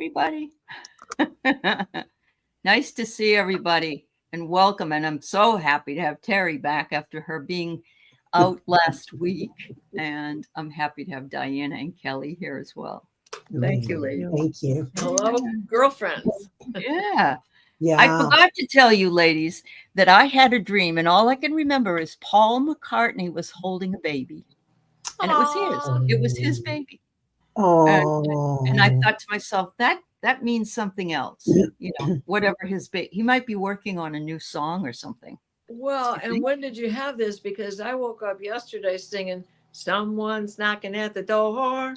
everybody. Nice to see everybody and welcome. And I'm so happy to have Teri back after her being out last week. And I'm happy to have Diana and Kelly here as well. Thank you, ladies. Thank you. Hello, girlfriends. Yeah. Yeah. I forgot to tell you, ladies, that I had a dream, and all I can remember is Paul McCartney was holding a baby. And it was his. It was his baby. Oh. And I thought to myself, that means something else. You know, whatever his baby, he might be working on a new song or something. Well, and when did you have this? Because I woke up yesterday singing, "Someone's knocking at the door."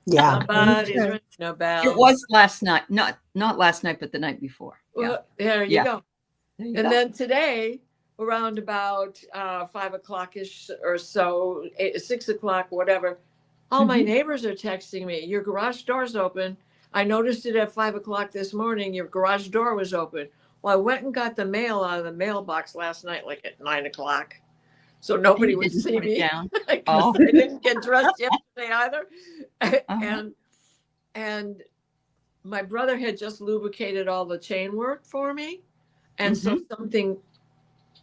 Yeah. Somebody's ringing a bell. It was last night, not last night, but the night before. Well, there you go. There you And go. then today, around about 5 o'clock-ish or so, 6 o'clock, whatever, all my neighbors are texting me, "Your garage door's open. I noticed it at 5 o'clock this morning. Your garage door was open." Well, I went and got the mail out of the mailbox last night, like at 9 o'clock. So nobody would see me. I didn't get dressed yesterday either. And my brother had just lubricated all the chain work for me. And so something,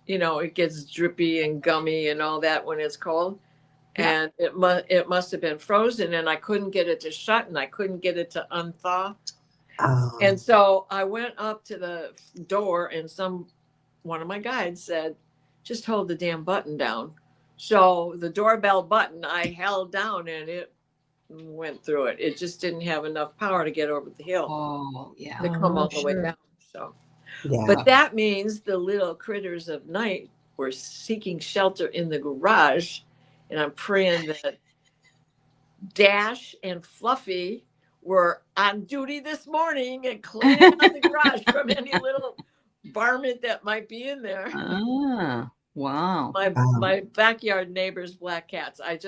you know, it gets drippy and gummy and all that when it's cold. And it must have been frozen, and I couldn't get it to shut, and I couldn't get it to unthaw. Oh. And so I went up to the door, and one of my guides said, "Just hold the damn button down." So the doorbell button I held down, and it went through it. It just didn't have enough power to get over the hill. Oh, yeah. To come all the way down. So, Yeah. but that means the little critters of night were seeking shelter in the garage, and I'm praying that Dash and Fluffy were on duty this morning and cleaning out the garage from any little varmint that might be in there. Ah, wow. My backyard neighbor's black cats. I'm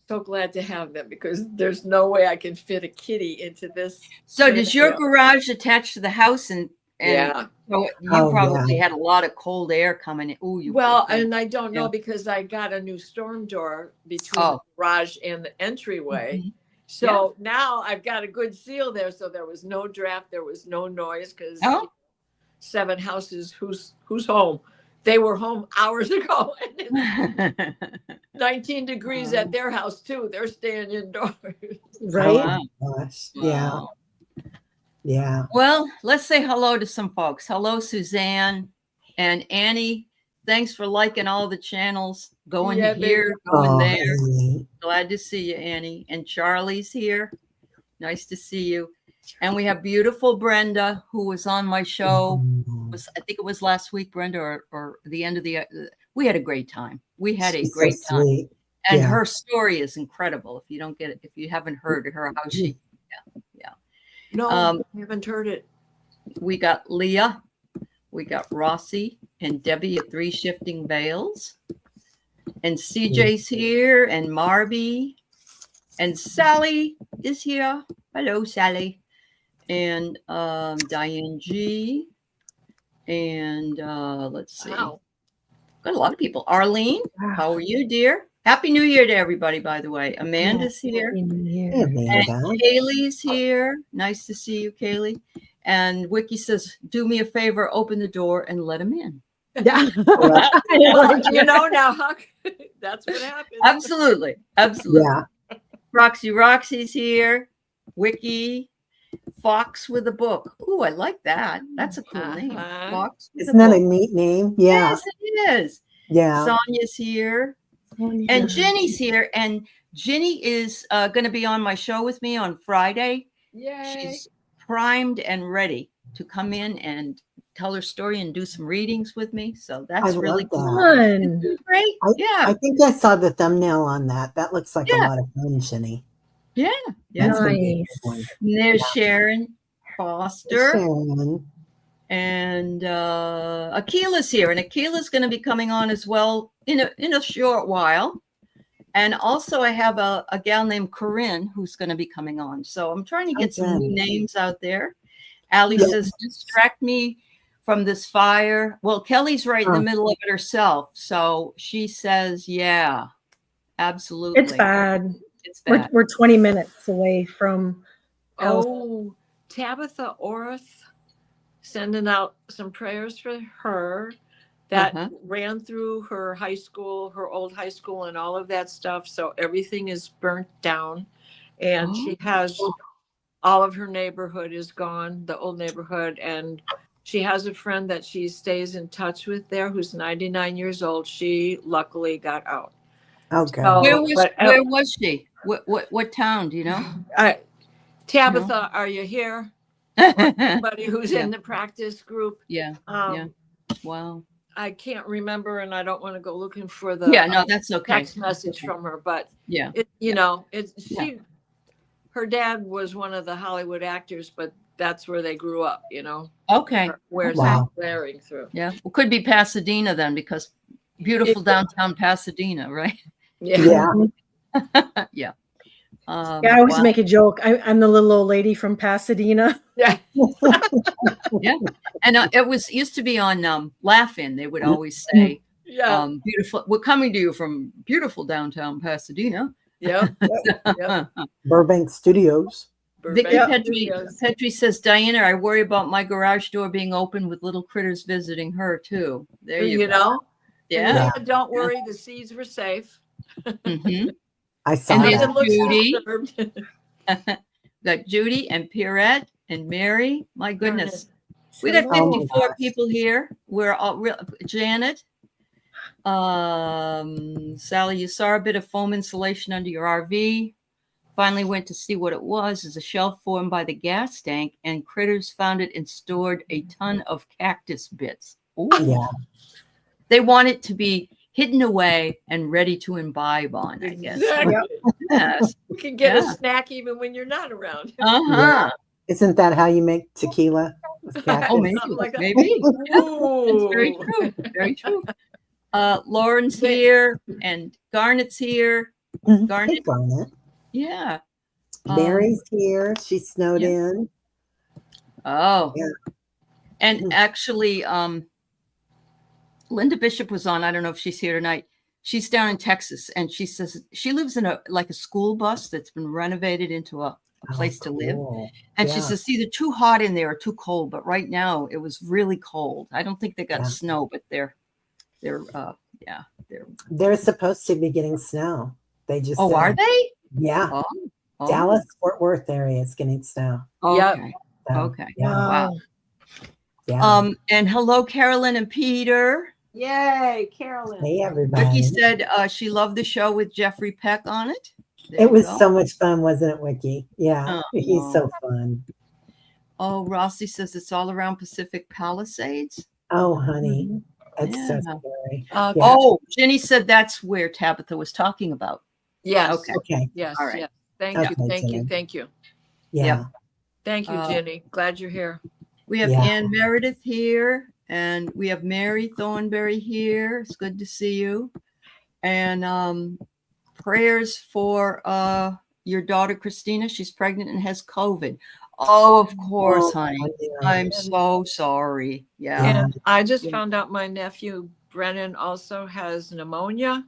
so glad to have them because there's no way I can fit a kitty into this. So does your garage attach to the house? And yeah. So you probably had a lot of cold air coming in. Ooh, and I don't know because I got a new storm door between the garage and the entryway. So now I've got a good seal there. So there was no draft. There was no noise because 7 houses, who's home? They were home hours ago. And it's 19 degrees at their house too. They're staying indoors. Right? Oh, gosh. Yeah. Wow. Yeah. Well, let's say hello to some folks. Hello, Suzanne and Annie. Thanks for liking all the channels. Going here, going there. Annie. Glad to see you, Annie. And Charlie's here. Nice to see you. And we have beautiful Brenda, who was on my show. I think it was last week, Brenda, or the end of the. We had a great time. We had a great time, Sweet. and her story is incredible. If you don't get it, if you haven't heard her, how she, No, I haven't heard it. We got Leah, we got Rossi and Debbie at 3 Shifting Veils, and CJ's here, and Marby, and Sally is here. Hello, Sally, and Diane G. And let's see. Wow. Got a lot of people. Arlene, how are you, dear? Happy New Year to everybody, by the way. Amanda's here. Hey, Amanda. And Kaylee's here. Nice to see you, Kaylee. And Wiki says, "Do me a favor, open the door and let him in." Yeah. Well, you know now, that's what happens. Absolutely. Absolutely. Yeah. Roxy's here. Wiki. Fox with a book. Ooh, I like that. That's a cool name. Fox with Isn't that a neat name? Yeah. Yes, it is. Yeah. Sonia's here. And Ginny's here. And Ginny is going to be on my show with me on Friday. Yay. She's primed and ready to come in and tell her story and do some readings with me. So that's really fun. Great. I think I saw the thumbnail on that. That looks like a lot of fun, Ginny. Yeah. Nice. And there's Sharon Foster. Sharon. And Akila's here. And Akila's going to be coming on as well in a short while. And also I have a gal named Corinne who's going to be coming on. So I'm trying to get some new names out there. Allie says, distract me from this fire. Well, Kelly's right in the middle of it herself. So she says, yeah, absolutely. It's bad. It's bad. We're 20 minutes away from Oh, Tabitha Orth sending out some prayers for her that ran through her high school, her old high school, and all of that stuff. So everything is burnt down. And she has all of her neighborhood is gone, the old neighborhood. And she has a friend that she stays in touch with there who's 99 years old. She luckily got out. Okay. So, Where was she? What town? Do you know? Tabitha, are you here? Somebody who's in the practice group. Yeah. Wow. I can't remember, and I don't want to go looking for the no, that's okay. text message from her. But yeah, her dad was one of the Hollywood actors, but that's where they grew up. Okay. Where it's blaring through. Yeah, well, could be Pasadena then, because beautiful downtown Pasadena, right? Yeah. Yeah. I always make a joke. I'm the little old lady from Pasadena. Yeah. Yeah. And it used to be on Laugh-In. They would always say, beautiful. We're coming to you from beautiful downtown Pasadena. Yep. Burbank Studios. Vicky Petri says, Diana, I worry about my garage door being open with little critters visiting her too. There you go. Yeah. Don't worry. The seeds were safe. I saw that. Judy. Got Judy and Pierrette and Mary. My goodness. We got 54 people here. We're all Janet. Sally, you saw a bit of foam insulation under your RV. Finally went to see what it was. It's a shelf formed by the gas tank, and critters found it and stored a ton of cactus bits. Ooh. Yeah. They want it to be hidden away and ready to imbibe on, I guess. Exactly. Yes. You can get a snack even when you're not around. Yeah. Isn't that how you make tequila? Maybe. Like maybe. That's very true. Very true. Lauren's here and Garnet's here. Garnet. Hey, Garnet. Yeah. Mary's here. She's snowed in. Oh. Yeah. And actually, Linda Bishop was on. I don't know if she's here tonight. She's down in Texas, and she says she lives in a school bus that's been renovated into a place to live. And she says, either too hot in there or too cold. But right now it was really cold. I don't think they got snow, but they're supposed to be getting snow. They just said. Are they? Yeah. Dallas, Fort Worth area is getting snow. Okay. So, okay. Yeah. Wow. Yeah. And hello, Carolyn and Peter. Yay, Carolyn. Hey, everybody. Wiki said she loved the show with Jeffrey Peck on it. It was so much fun, wasn't it, Wiki? Yeah, he's so fun. Oh, Rossi says it's all around Pacific Palisades. Oh, honey. That's so scary. Oh, Jenny said that's where Tabitha was talking about. Yes. Okay. Yes. All right. Yes. Thank you. Yeah. Thank you, Jenny. Glad you're here. We have Ann Meredith here, and we have Mary Thornberry here. It's good to see you. And prayers for your daughter, Christina. She's pregnant and has COVID. Oh, of course, honey. I'm so sorry. Yeah. And I just found out my nephew, Brennan, also has pneumonia,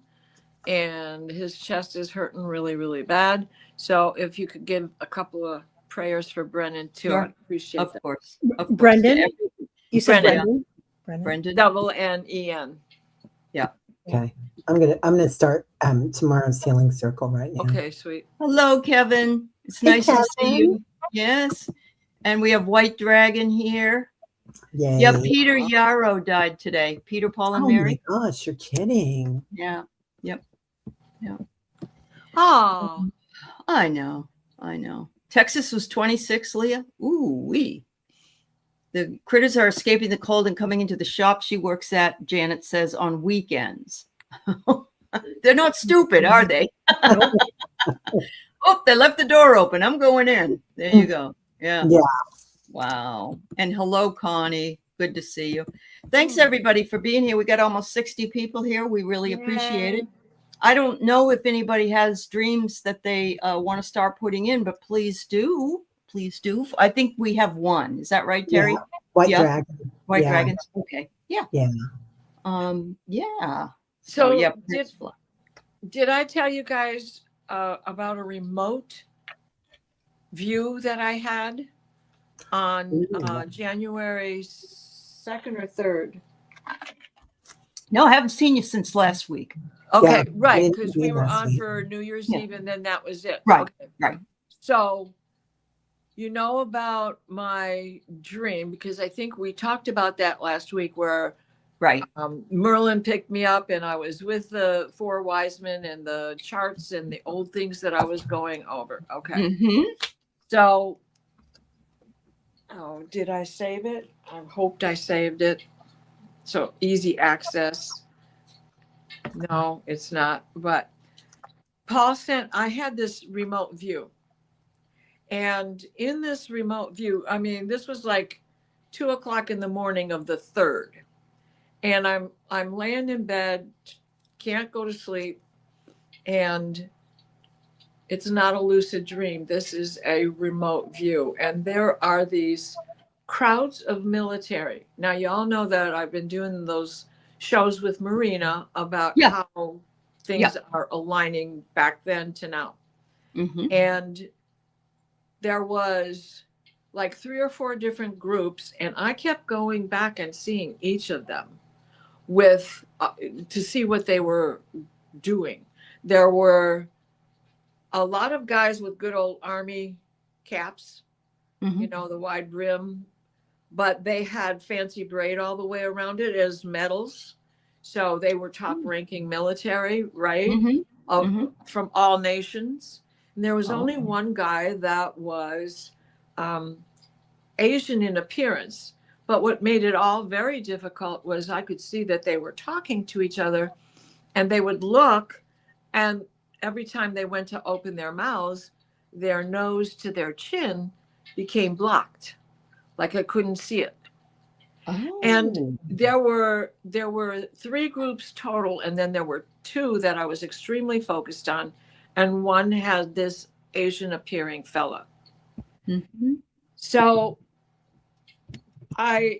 and his chest is hurting really, really bad. So if you could give a couple of prayers for Brennan too, I'd appreciate that. Of course. Brendan? You said Brendan? Brendan. Double N-E-N. Yeah. Okay. I'm gonna start tomorrow's healing circle right now. Okay, sweet. Hello, Kevin. It's nice to see you. Yes. And we have White Dragon here. Yay. Yeah, Peter Yarrow died today. Peter, Paul, and Mary. Oh my gosh, you're kidding. Yeah. Yep. Yeah. Oh. I know. Texas was 26, Leah. Ooh, wee. The critters are escaping the cold and coming into the shop she works at, Janet says, on weekends. They're not stupid, are they? Oh, they left the door open. I'm going in. There you go. Yeah. Wow. And hello, Connie. Good to see you. Thanks, everybody, for being here. We got almost 60 people here. We really appreciate it. I don't know if anybody has dreams that they want to start putting in, but please do. Please do. I think we have one. Is that right, Teri? Yeah. White Dragon. White Dragons. Okay. Yeah. Yeah. Yeah. So yeah. Did I tell you guys about a remote view that I had on Ooh. January 2nd or 3rd. No, I haven't seen you since last week. Okay, Yeah, right, me- because me we were last on week. for New Year's Yeah. Eve, and then that was it. Right, Okay. right. So, you know about my dream, because I think we talked about that last week, where Right. Merlin picked me up and I was with the four wise men and the charts and the old things that I was going over. Okay. Mm-hmm. So, oh, did I save it? I hoped I saved it. So easy access. No, it's not. But Paul sent, I had this remote view. And in this remote view, I mean, this was like 2:00 in the morning of the 3rd. And I'm laying in bed, can't go to sleep, and it's not a lucid dream. This is a remote view. And there are these crowds of military. Now, y'all know that I've been doing those shows with Marina about Yeah. how things are aligning back then to now. Mm-hmm. And there was like 3 or 4 different groups, and I kept going back and seeing each of them with to see what they were doing. There were a lot of guys with good old army caps, Mm-hmm. you know, the wide brim, but they had fancy braid all the way around it as medals. So they were top ranking military, right? Mm-hmm. From all nations. And there was Oh. only one guy that was Asian in appearance. But what made it all very difficult was I could see that they were talking to each other, and they would look, and every time they went to open their mouths, their nose to their chin became blocked, like I couldn't see it. Oh. And there were 3 groups total, and then there were 2 that I was extremely focused on, and one had this Asian appearing fella. Mm-hmm. So I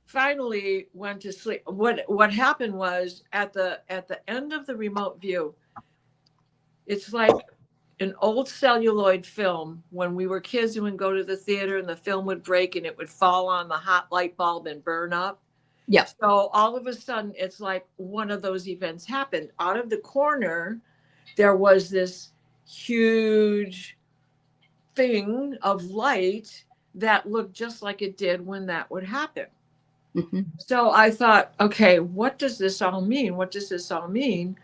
finally went to sleep. What happened was at the end of the remote view, it's like an old celluloid film. When we were kids and would go to the theater and the film would break and it would fall on the hot light bulb and burn up. Yeah. So all of a sudden, it's like one of those events happened. Out of the corner, there was this huge thing of light that looked just like it did when that would happen. Mm-hmm. So I thought, okay, what does this all mean? What does this all mean?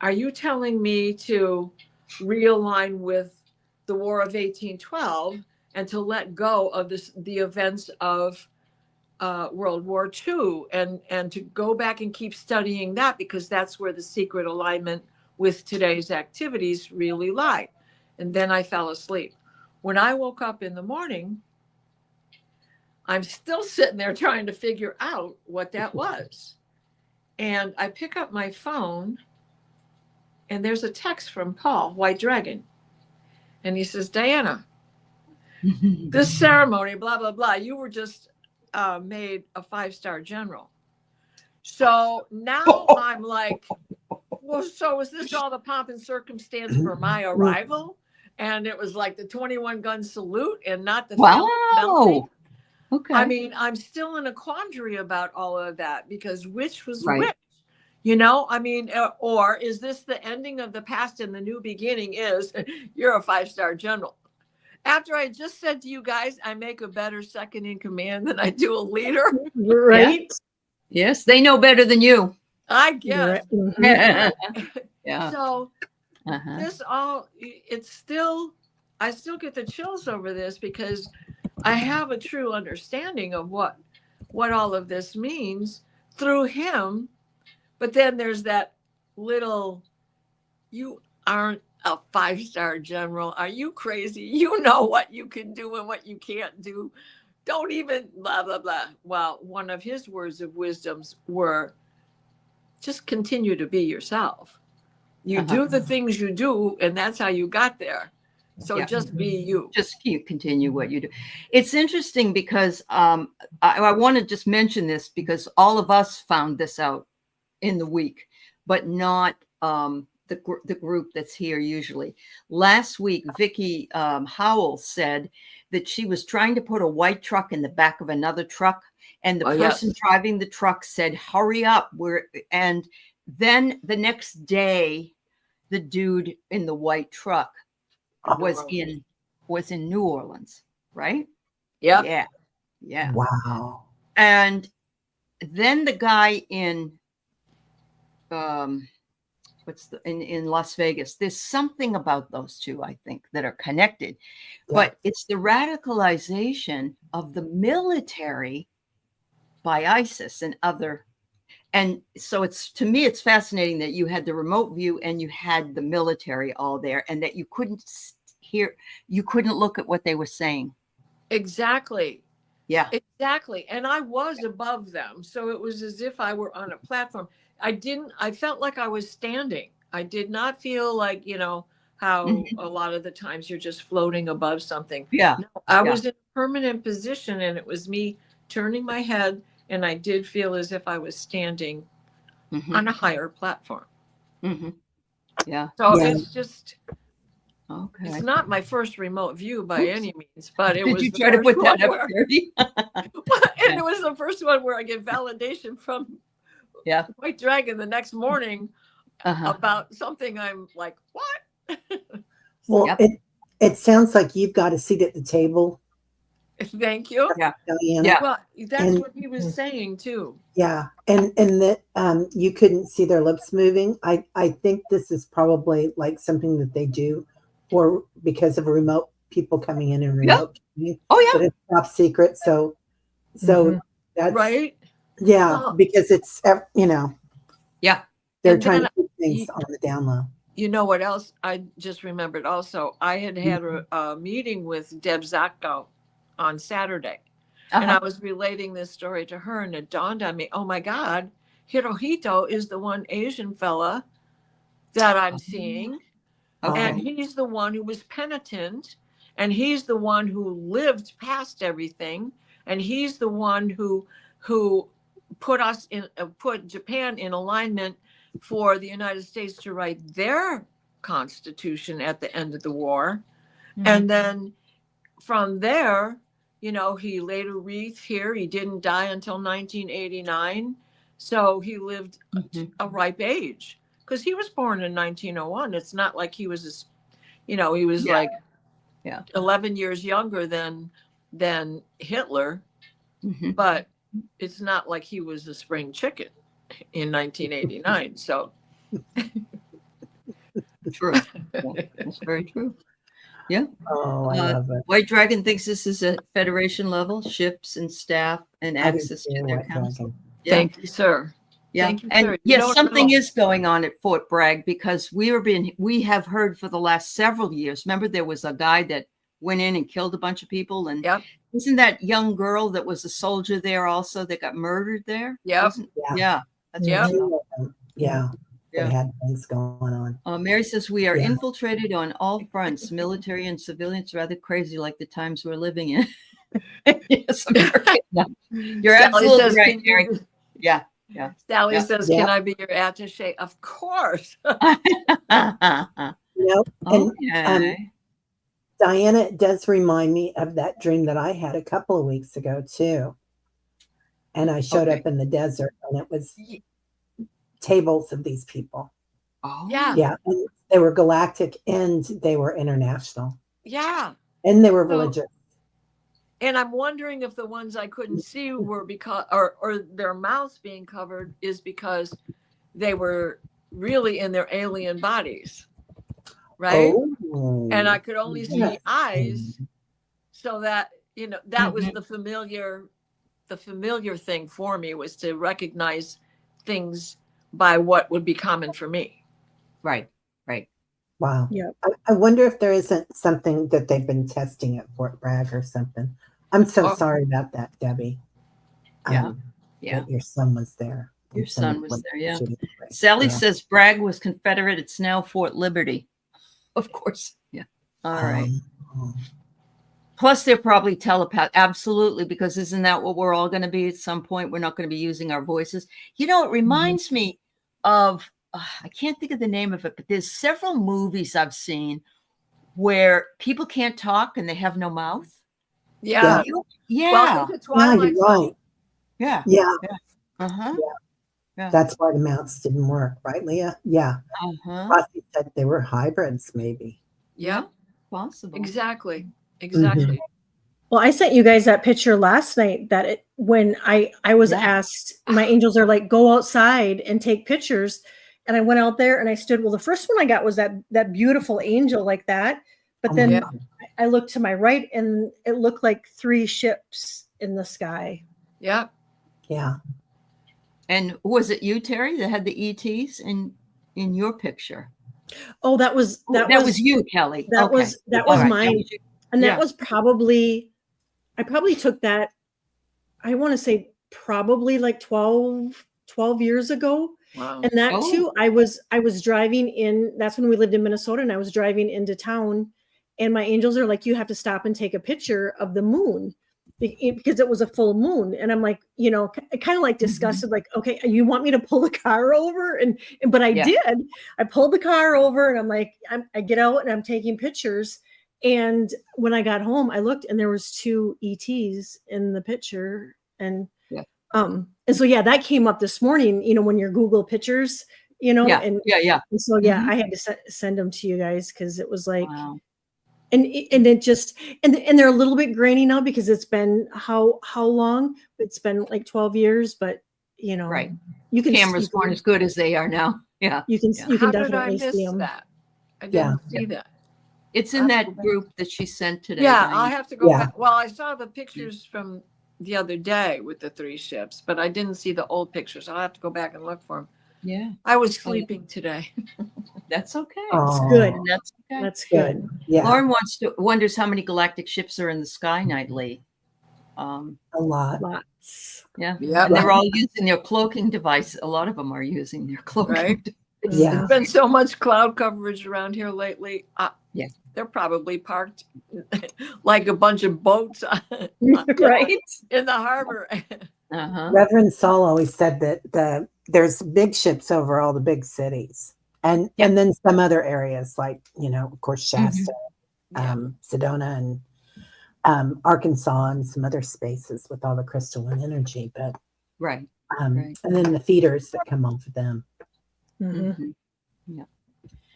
Are you telling me to realign with the War of 1812 and to let go of the events of World War II and to go back and keep studying that, because that's where the secret alignment with today's activities really lie? And then I fell asleep. When I woke up in the morning, I'm still sitting there trying to figure out what that was. And I pick up my phone, and there's a text from Paul, White Dragon. And he says, Diana, this ceremony, blah, blah, blah, you were just made a 5-star general. So now I'm like, well, so is this all the pomp and circumstance for my arrival? And it was like the 21 gun salute and not the family melting. Okay. I mean, I'm still in a quandary about all of that, because which was Right. which? You know, I mean, or is this the ending of the past and the new beginning is you're a 5-star general? After I just said to you guys, I make a better second in command than I do a leader. Right. Yes, they know better than you. I guess. Right. Mhm. Yeah. So Uh-huh. this all, it's still, I still get the chills over this, because I have a true understanding of what all of this means through him. But then there's that little, you aren't a 5-star general. Are you crazy? You know what you can do and what you can't do. Don't even blah, blah, blah. Well, one of his words of wisdoms were, just continue to be yourself. You do the things you do, and that's how you got there. So just be you. Just continue what you do. It's interesting because I want to just mention this, because all of us found this out in the week, but not the group that's here usually. Last week, Vicky Howell said that she was trying to put a white truck in the back of another truck, and the person driving the truck said, "Hurry up!" And then the next day, the dude in the white truck was in New Orleans, right? Yep. Yeah. Wow. And then the guy in in Las Vegas, there's something about those two, I think, that are connected. Yeah. But it's the radicalization of the military by ISIS and other. And so it's, to me, it's fascinating that you had the remote view and you had the military all there, and that you couldn't you couldn't look at what they were saying. Exactly. Yeah. Exactly. And I was above them. So it was as if I were on a platform. I felt like I was standing. I did not feel like, how a lot of the times you're just floating above something. Yeah. No, I was in a permanent position, and it was me turning my head, and I did feel as if I was standing on a higher platform. Yeah. So it's just, okay. It's not my first remote view by any means, but it Did was you the try to first put that one up, where, Teri? and it was the first one where I get validation from White Dragon the next morning about something. I'm like, what? Well, it sounds like you've got a seat at the table. Thank you. Yeah. Diana. Yeah. Well, that's what he was saying too. Yeah. And that you couldn't see their lips moving. I think this is probably like something that they do, or because of a remote, people coming in and remote. Oh yeah. But it's top secret. So that's right. Yeah. Well, because it's, Yeah. They're trying to keep things on the down low. You know what else? I just remembered also, I had a meeting with Deb Zatko on Saturday. And I was relating this story to her, and it dawned on me, oh my God, Hirohito is the one Asian fella that I'm seeing. And he's the one who was penitent, and he's the one who lived past everything. And he's the one who put Japan in alignment for the United States to write their constitution at the end of the war. And then from there, he laid a wreath here. He didn't die until 1989. So he lived a ripe age, because he was born in 1901. It's not like he was, he was like 11 years younger than Hitler. But it's not like he was a spring chicken in 1989. So true. That's very true. Yeah. Oh, I love it. White Dragon thinks this is a Federation level, ships and staff and access to their council. Yeah. Thank you, sir. Yeah. Thank you, And sir. yes, something is going on at Fort Bragg, because we have heard for the last several years. Remember, there was a guy that went in and killed a bunch of people, and isn't that young girl that was a soldier there also that got murdered there? Yeah. That's Yeah. They had things going on. Mary says, we are infiltrated on all fronts, military and civilians, rather crazy like the times we're living in. Yes, you're absolutely right, Mary. Yeah. Sally says, can I be your attaché? Of course. Diana, it does remind me of that dream that I had a couple of weeks ago too. And I showed up in the desert, and it was tables of these people. Yeah. And they were galactic and they were international. Yeah. And they were religious. And I'm wondering if the ones I couldn't see were because, or their mouths being covered is because they were really in their alien bodies. Right. Oh, and I could only see eyes. So that, that was the familiar thing for me, was to recognize things by what would be common for me. Right. Wow. Yeah. I wonder if there isn't something that they've been testing at Fort Bragg or something. I'm so sorry about that, Debbie. That your son was there. Your son was there, yeah. Sally says Bragg was Confederate. It's now Fort Liberty. Of course. Yeah. All right. Plus, they're probably telepath. Absolutely, because isn't that what we're all going to be at some point? We're not going to be using our voices. It reminds me of I can't think of the name of it, but there's several movies I've seen where people can't talk and they have no mouth. Yeah. Yeah. Welcome to Yeah, Twilight you're Zone. right. Yeah. Yeah, Uh-huh. Yeah. that's why the mounts didn't work, right, Leah? Yeah. Uh-huh. Rossi said they were hybrids, maybe. Yeah, Possible. exactly. Exactly. Well, I sent you guys that picture last night that when I was asked, my angels are like, go outside and take pictures. And I went out there and I stood. Well, the first one I got was that beautiful angel like that. But then I looked to my right and it looked like 3 ships in the sky. Yeah. Yeah. And was it you, Teri, that had the ETs in your picture? Oh, that was you, Kelly. That was All mine. right. And that was probably, I probably took that, I want to say probably like 12 years ago. Wow. And that too, I was driving in, that's when we lived in Minnesota, and I was driving into town, and my angels are like, you have to stop and take a picture of the moon because it was a full moon. And I'm like, kind of like disgusted, like, okay, you want me to pull the car over? But I did. I pulled the car over and I'm like, I get out and I'm taking pictures. And when I got home, I looked and there was 2 ETs in the picture. And so that came up this morning, when your Google pictures, and so I had to send them to you guys because it was like, and it just and they're a little bit grainy now because it's been how long? It's been like 12 years, but you can cameras weren't as good as they are now. Yeah, you can How definitely did I miss see them. that? I didn't see that. It's in that group that she sent today. Yeah, I'll have to go back. Well, I saw the pictures from the other day with the 3 ships, but I didn't see the old pictures. I'll have to go back and look for them. Yeah, I was sleeping today. that's okay. It's good. That's okay. That's good. Yeah. Lauren wonders how many galactic ships are in the sky nightly. A lot. Lots. Yeah. Yeah. And they're all using their cloaking device. A lot of them are using their cloaking device. Yeah. There's been so much cloud coverage around here lately. They're probably parked like a bunch of boats Right. in the harbor. Reverend Saul always said that there's big ships over all the big cities, and then some other areas like of course Shasta, Sedona, and Arkansas, and some other spaces with all the crystalline energy. But and then the feeders that come off of them.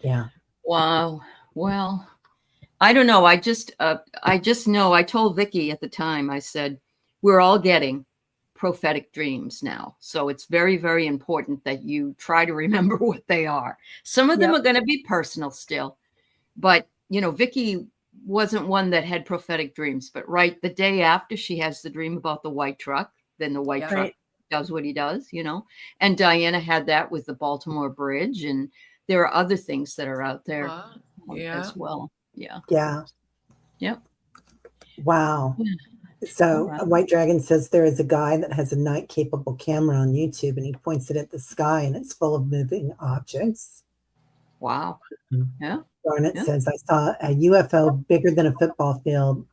Yeah. Wow. Well, I don't know. I just know. I told Vicki at the time. I said we're all getting prophetic dreams now, so it's very, very important that you try to remember what they are. Some of them are going to be personal still, but Vicki wasn't one that had prophetic dreams. But the day after she has the dream about the white truck, then the white truck does what he does, And Diana had that with the Baltimore Bridge, and there are other things that are out there as well. Yeah. Yep. Wow. So White Dragon says there is a guy that has a night capable camera on YouTube, and he points it at the sky, and it's full of moving objects. Wow. Yeah. Garnet says, I saw a UFO bigger than a football field,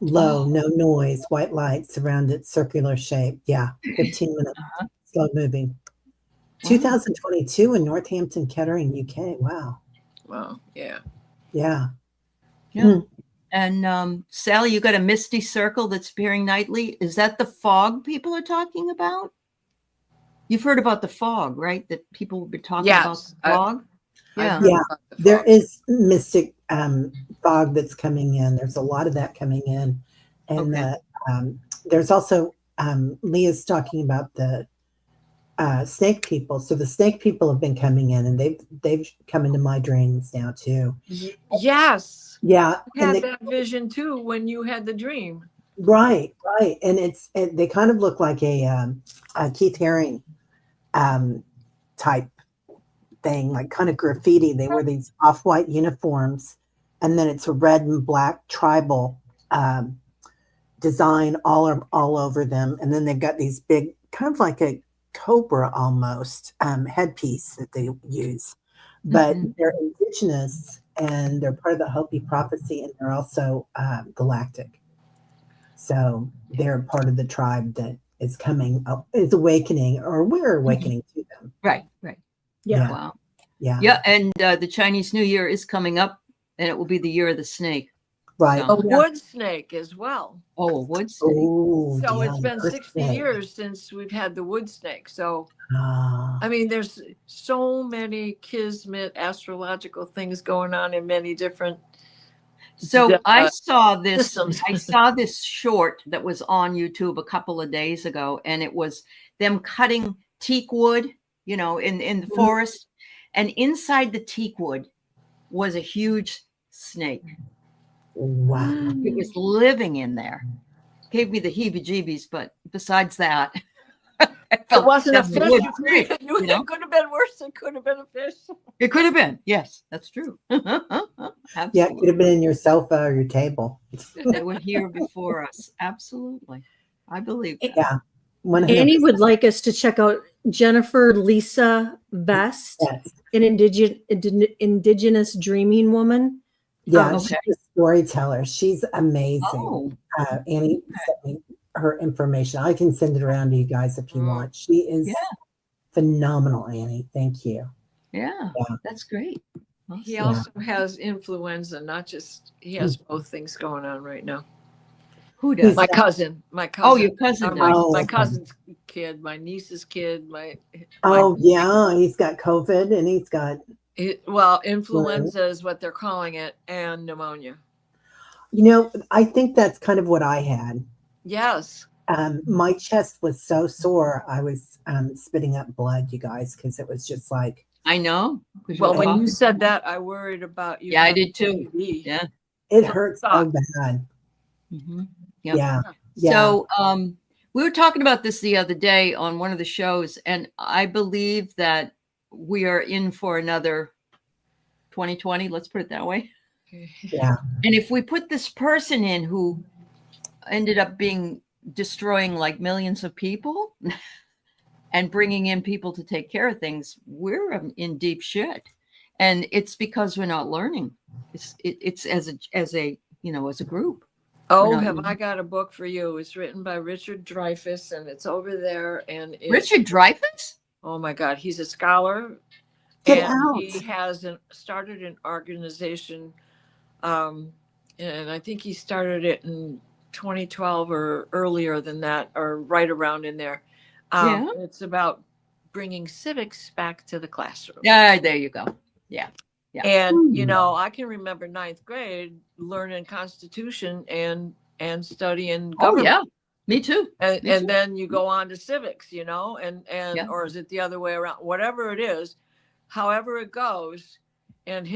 low, no noise, white lights around its circular shape. Yeah, 15 minutes, slow moving. 2022 in Northampton, Kettering, UK. Wow. Wow. Yeah. Yeah. And Sally, you got a misty circle that's appearing nightly. Is that the fog people are talking about? You've heard about the fog, right? That people have been talking about the fog. There is mystic fog that's coming in. There's a lot of that coming in, and there's also Leah's talking about the snake people. So the snake people have been coming in, and they've come into my dreams now too. Yes. Yeah. I had that vision too when you had the dream. Right. And they kind of look like a Keith Haring type thing, like kind of graffiti. They wear these off-white uniforms, and then it's a red and black tribal design all over them. And then they've got these big, kind of like a cobra almost headpiece that they use. But they're indigenous, and they're part of the Hopi prophecy, and they're also galactic. So they're part of the tribe that is coming, is awakening, or we're awakening to them. Right. Yeah. Wow. Yeah. Yeah, and the Chinese New Year is coming up, and it will be the year of the snake. Right. A So, wood snake as well. a wood snake. Oh, So yeah. it's been 60 earthquake. years since we've had the wood snake. So, Ah, I mean, there's so many kismet astrological things going on in many different So I saw this. systems. I saw this short that was on YouTube a couple of days ago, and it was them cutting teak wood, in the Mhm. forest, and inside the teak wood was a huge snake. wow. It was living in there. Gave me the heebie-jeebies, but besides that, I It felt wasn't a that the fish. wood You snake, It could have been worse. It could have been a fish. It could have been. Yes, that's true. Yeah, it could Absolutely. have been in your sofa or your table. They were here before us. Absolutely. I believe that. Yeah. 100%. Annie would like us to check out Jennifer Lisa Vest, Yes. an indigenous dreaming woman. Yeah, Okay. she's a storyteller. She's amazing. Oh, Annie sent me her information. I can send it around to you guys if you want. She is Yeah. phenomenal, Annie. Thank you. yeah. Yeah. That's great. He Awesome. also has influenza, not just, he has both things going on right now. Who does? My cousin. Oh, your cousin or does. my okay. cousin's kid, my niece's kid, Oh, yeah. He's got COVID and he's got, influenza is what they're calling it, and pneumonia. I think that's kind of what I had. Yes. My chest was so sore. I was spitting up blood, you guys, because it was just like, I know. 'Cause Well, you're when you coughing. said that, I worried about you. Yeah, I having did too. TB. Yeah. it So hurt so thought- bad. Mhm. Yep. Yeah. Yeah. So we were talking about this the other day on one of the shows, and I believe that we are in for another 2020. Let's put it that way. Yeah. And if we put this person in who ended up destroying like millions of people and bringing in people to take care of things, we're in deep shit. And it's because we're not learning. It's as a group. Oh, not have even- I got a book for you? It's written by Richard Dreyfuss, and it's over there. And Richard Dreyfuss? oh my God, he's a scholar. Get and out. He has started an organization, and I think he started it in 2012 or earlier than that, or right around in there. Yeah. It's about bringing civics back to the classroom. Yeah, there you go. Yeah. And I can remember ninth grade learning Constitution and studying Oh government. yeah. Me too. And, Me too. then you go on to civics, and Yeah. or is it the other way around? Whatever it is, however it goes. And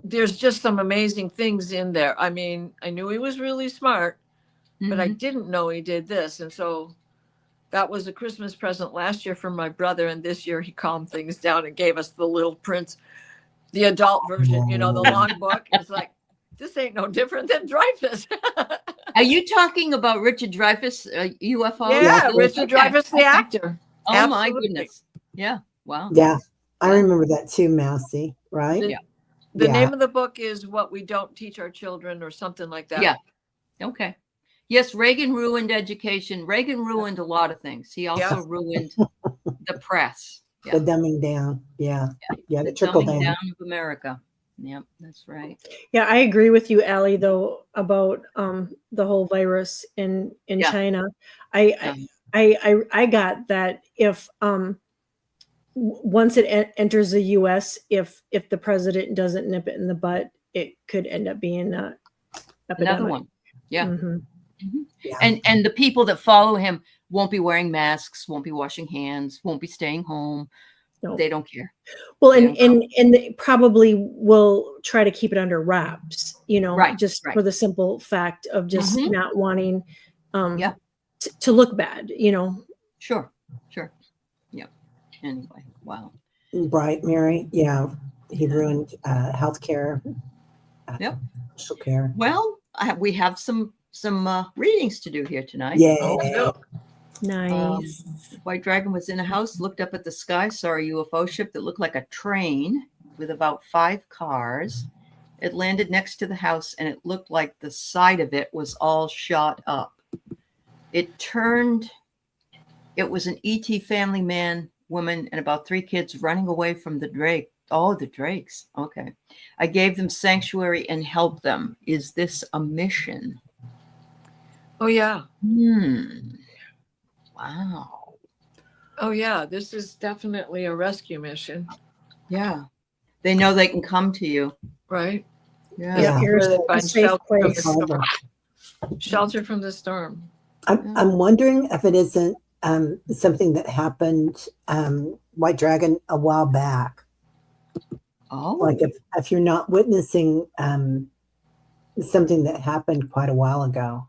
there's just some amazing things in there. I mean, I knew he was really smart, but I Mhm. didn't know he did this. And so that was a Christmas present last year from my brother. And this year he calmed things down and gave us the Little Prince, the adult version, the long book. It's like, this ain't no different than Dreyfuss. Are you talking about Richard Dreyfuss, UFO? Yeah, Yes. Richard Okay. Dreyfuss, the actor. Oh my Absolutely. goodness. Yeah. Wow. Yeah. I Yeah. remember that too, Mousy, right? Yeah. The Yeah. name of the book is What We Don't Teach Our Children, or something like that. Yeah. Okay. Yes, Reagan ruined education. Reagan ruined a lot of things. He also ruined the press. The dumbing down. Yeah. Yeah. The The trickle dumbing down. down of America. Yep, that's right. Yeah, I agree with you, Allie, though, about the whole virus in Yeah. China. I got that if once it enters the U.S., if the president doesn't nip it in the butt, it could end up being an epidemic. Another one. Yeah. Mhm. Yeah. And the people that follow him won't be wearing masks, won't be washing hands, won't be staying home. No. They don't care. Well, They don't and they probably will try to keep it under wraps, Right, just right. for the simple fact of just Mhm. not wanting Yeah. to look bad, Sure. Yeah. Anyway, wow. Right, Mary. Yeah. He ruined healthcare. Yep. Social care. Well, we have some readings to do here tonight. Yeah. Nice. White Dragon was in a house, looked up at the sky, saw a UFO ship that looked like a train with about 5 cars. It landed next to the house, and it looked like the side of it was all shot up. It was an ET family man woman and about 3 kids running away from the drake. Oh, the drakes. Okay. I gave them sanctuary and helped them. Is this a mission? Oh yeah. Wow. Oh yeah. This is definitely a rescue mission, Yeah. They know they can come to you. right? Yeah. Yeah. Where they A find safe shelter from place. the storm. Shelter from the storm. I'm wondering if it isn't something that happened, White Dragon, a while back. Oh. Like if you're not witnessing something that happened quite a while ago.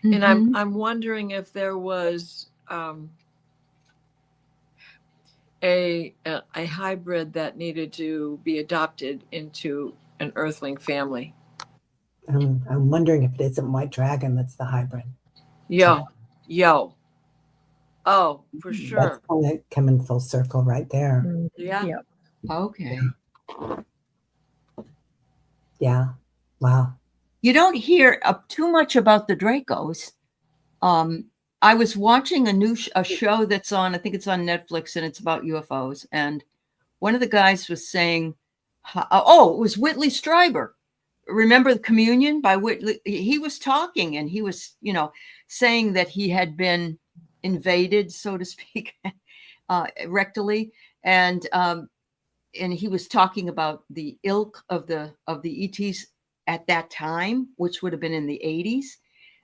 And Mhm. I'm wondering if there was a hybrid that needed to be adopted into an Earthling family. I'm wondering if it isn't White Dragon that's the hybrid. Yo. Oh, for That's sure. kind of coming full circle right there. Yeah. Yeah. Okay. Yeah. Wow. You don't hear too much about the Dracos. I was watching a show that's on, I think it's on Netflix, and it's about UFOs. And one of the guys was saying, it was Whitley Strieber. Remember the Communion by Whitley? He was talking, and he was, saying that he had been invaded, so to speak, rectally, and he was talking about the ilk of the ETs at that time, which would have been in the 80s.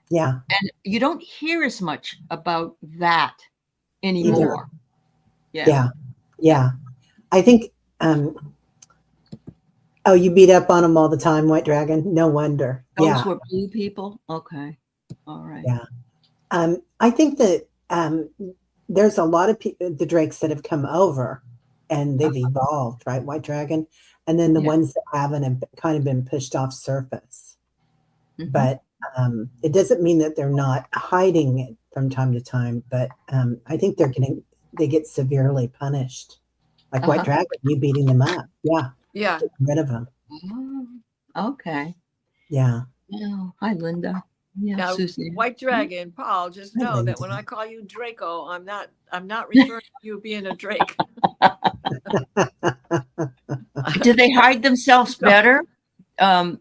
Yeah. And you don't hear as much about that anymore. Yeah. I think, you beat up on them all the time, White Dragon. No wonder. Those were blue people. Okay. All right. Yeah. I think that there's a lot of the drakes that have come over and they've evolved, right? White Dragon. And then the ones that haven't have kind of been pushed off surface. Mhm. But it doesn't mean that they're not hiding it from time to time. But I think they get severely punished. Like White Dragon, you beating them up. Yeah. Yeah. Get rid of them. Oh, okay. Yeah. Oh, hi, Linda. Yeah, Now, Susie. White Dragon, Paul, just Hi, know that Linda. when I call you Draco, I'm not referring to you being a Drake. Do they hide themselves better?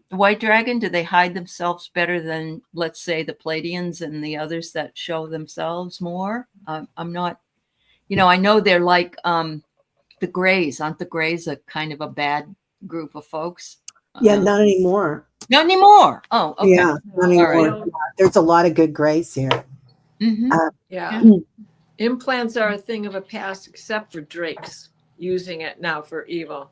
White Dragon, do they hide themselves better than, let's say, the Pleiadians and the others that show themselves more? I'm not, I know they're like the Greys. Aren't the Greys a kind of a bad group of folks? Yeah, not anymore. Not anymore. Oh, okay. Yeah, not anymore. All right. There's a lot of good grays here. Mhm. Yeah. Implants are a thing of a past except for Drakes using it now for evil.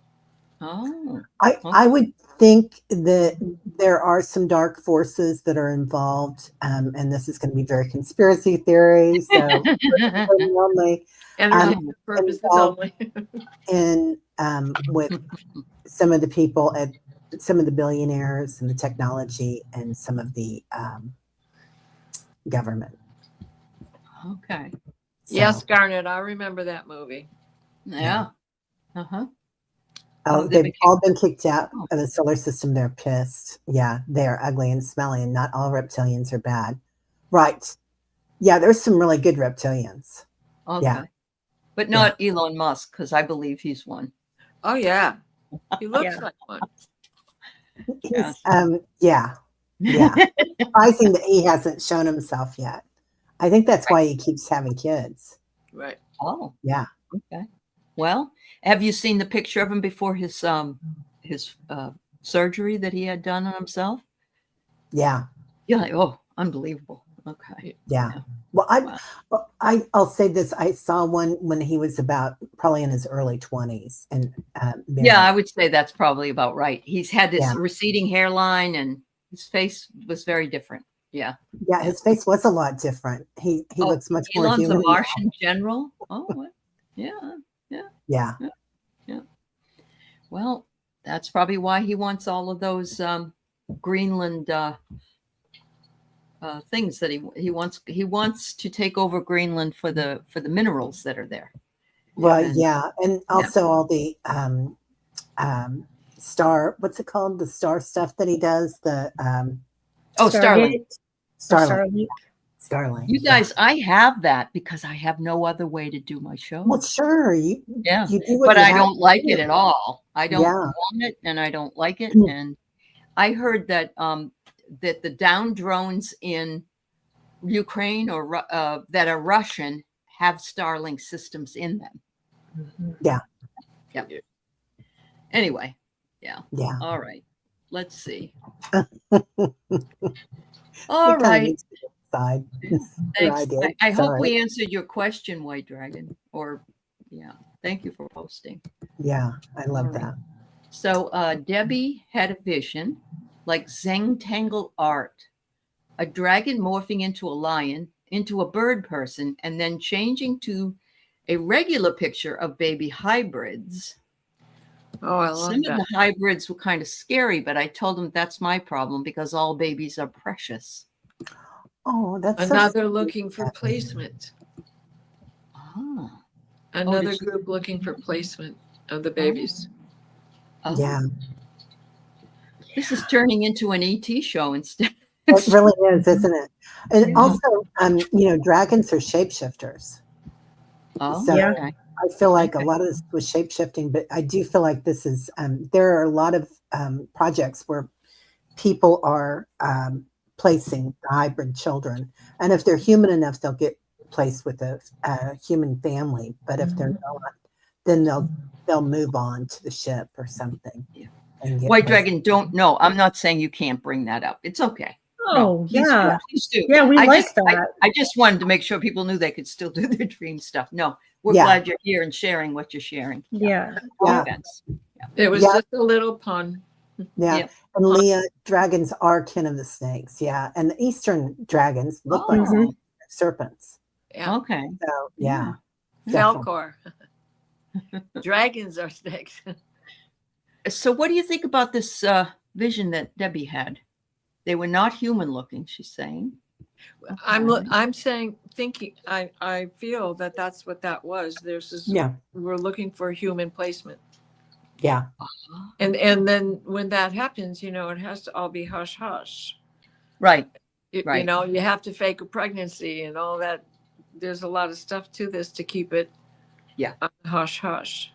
Oh. I would think that there are some dark forces that are involved, and this is going to be very conspiracy theory. So only Entertainment purposes only. in with some of the people at some of the billionaires and the technology and some of the government. Okay. So, Yes, Garnet, I remember that movie. Yeah. Uh-huh. they've all been kicked out of the solar system. They're pissed. Yeah, they're ugly and smelly, and not all reptilians are bad. Right. Yeah, there's some really good reptilians. Okay. Yeah. But not Elon Musk, because I believe he's one. Oh, yeah. He looks like one. He's, yeah. Surprising that he hasn't shown himself yet. I think that's why he keeps having kids. Right. Oh. Yeah. Okay. Well, have you seen the picture of him before his surgery that he had done on himself? Yeah. Yeah. Oh, unbelievable. Okay. Yeah. Well, I'll say this. I saw one when he was probably in his early 20s, and yeah, I would say that's probably about right. He's had this Yeah. receding hairline, and his face was very different. Yeah. Yeah, his face was a lot different. He looks much more Elon's human. a Martian general. Oh, what? Yeah. Yeah. Well, that's probably why he wants all of those Greenland things that he wants. He wants to take over Greenland for the minerals that are there. Well, and also all the star. What's it called? The star stuff that he does. The Starlink. Starlink. Starling. You guys, I have that because I have no other way to do my show. Well, sure. Yeah. You do what But you I have don't to like do. it at all. I don't Yeah. want it, and I don't like it. Mm. And I heard that that the down drones in Ukraine or that are Russian have Starlink systems in them. Yeah. Yep. Anyway, yeah. Yeah. All right. Let's see. It All kind of right. makes me decide. Thanks. I did. I hope Sorry. we answered your question, White Dragon. Or, yeah. Thank you for posting. Yeah, I love All right. that. So Debbie had a vision, like Zentangle art, a dragon morphing into a lion, into a bird person, and then changing to a regular picture of baby hybrids. Oh, I love Some of that. the hybrids were kind of scary, but I told them that's my problem because all babies are precious. Oh, that's so Another sweet. looking for placement. Ah. Another did you- group looking for placement of the babies. Oh. Yeah, This is turning into an ET show instead. it really is, isn't it? And Yeah. also, dragons are shapeshifters. Oh, So Yeah. okay. I feel like a Okay. lot of this was shapeshifting, but I do feel like this is, there are a lot of projects where people are placing the hybrid children. And if they're human enough, they'll get placed with a human family. But if they're not, then they'll move on to the ship or something. Yeah. And get White placed. Dragon, don't know. I'm not saying you can't bring that up. It's okay. Oh, please do. yeah. Please do. Yeah, we I like just, that. I just wanted to make sure people knew they could still do their dream stuff. No, we're Yeah. glad you're here and sharing what you're sharing. Yeah. No Yeah. offense. It was Yeah. just a little pun. Yeah. Yep. And Leah, dragons are kin of the snakes. Yeah. And the Eastern dragons look like Oh, serpents. Yeah. okay. So, yeah. definitely. Falcor. Dragons are snakes. So what do you think about this vision that Debbie had? They were not human looking, she's saying. I'm thinking, I feel that that's what that was. There's this, Yeah. we're looking for human placement. Yeah. And then when that happens, it has to all be hush hush. Right. You know, you have to fake a pregnancy and all that. There's a lot of stuff to this to keep it hush hush.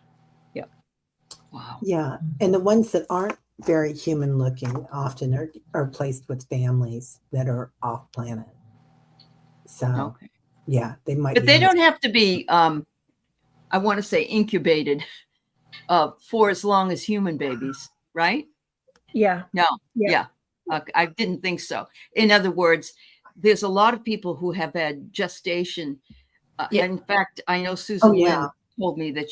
Wow. Yeah. And the ones that aren't very human looking often are placed with families that are off planet. So, Okay. yeah, they might But be they on the- don't have to be, I want to say incubated for as long as human babies, right? Yeah. No. Yeah. Yeah. I didn't think so. In other words, there's a lot of people who have had gestation. Yeah. In fact, I know Susan yeah. Lynn told me that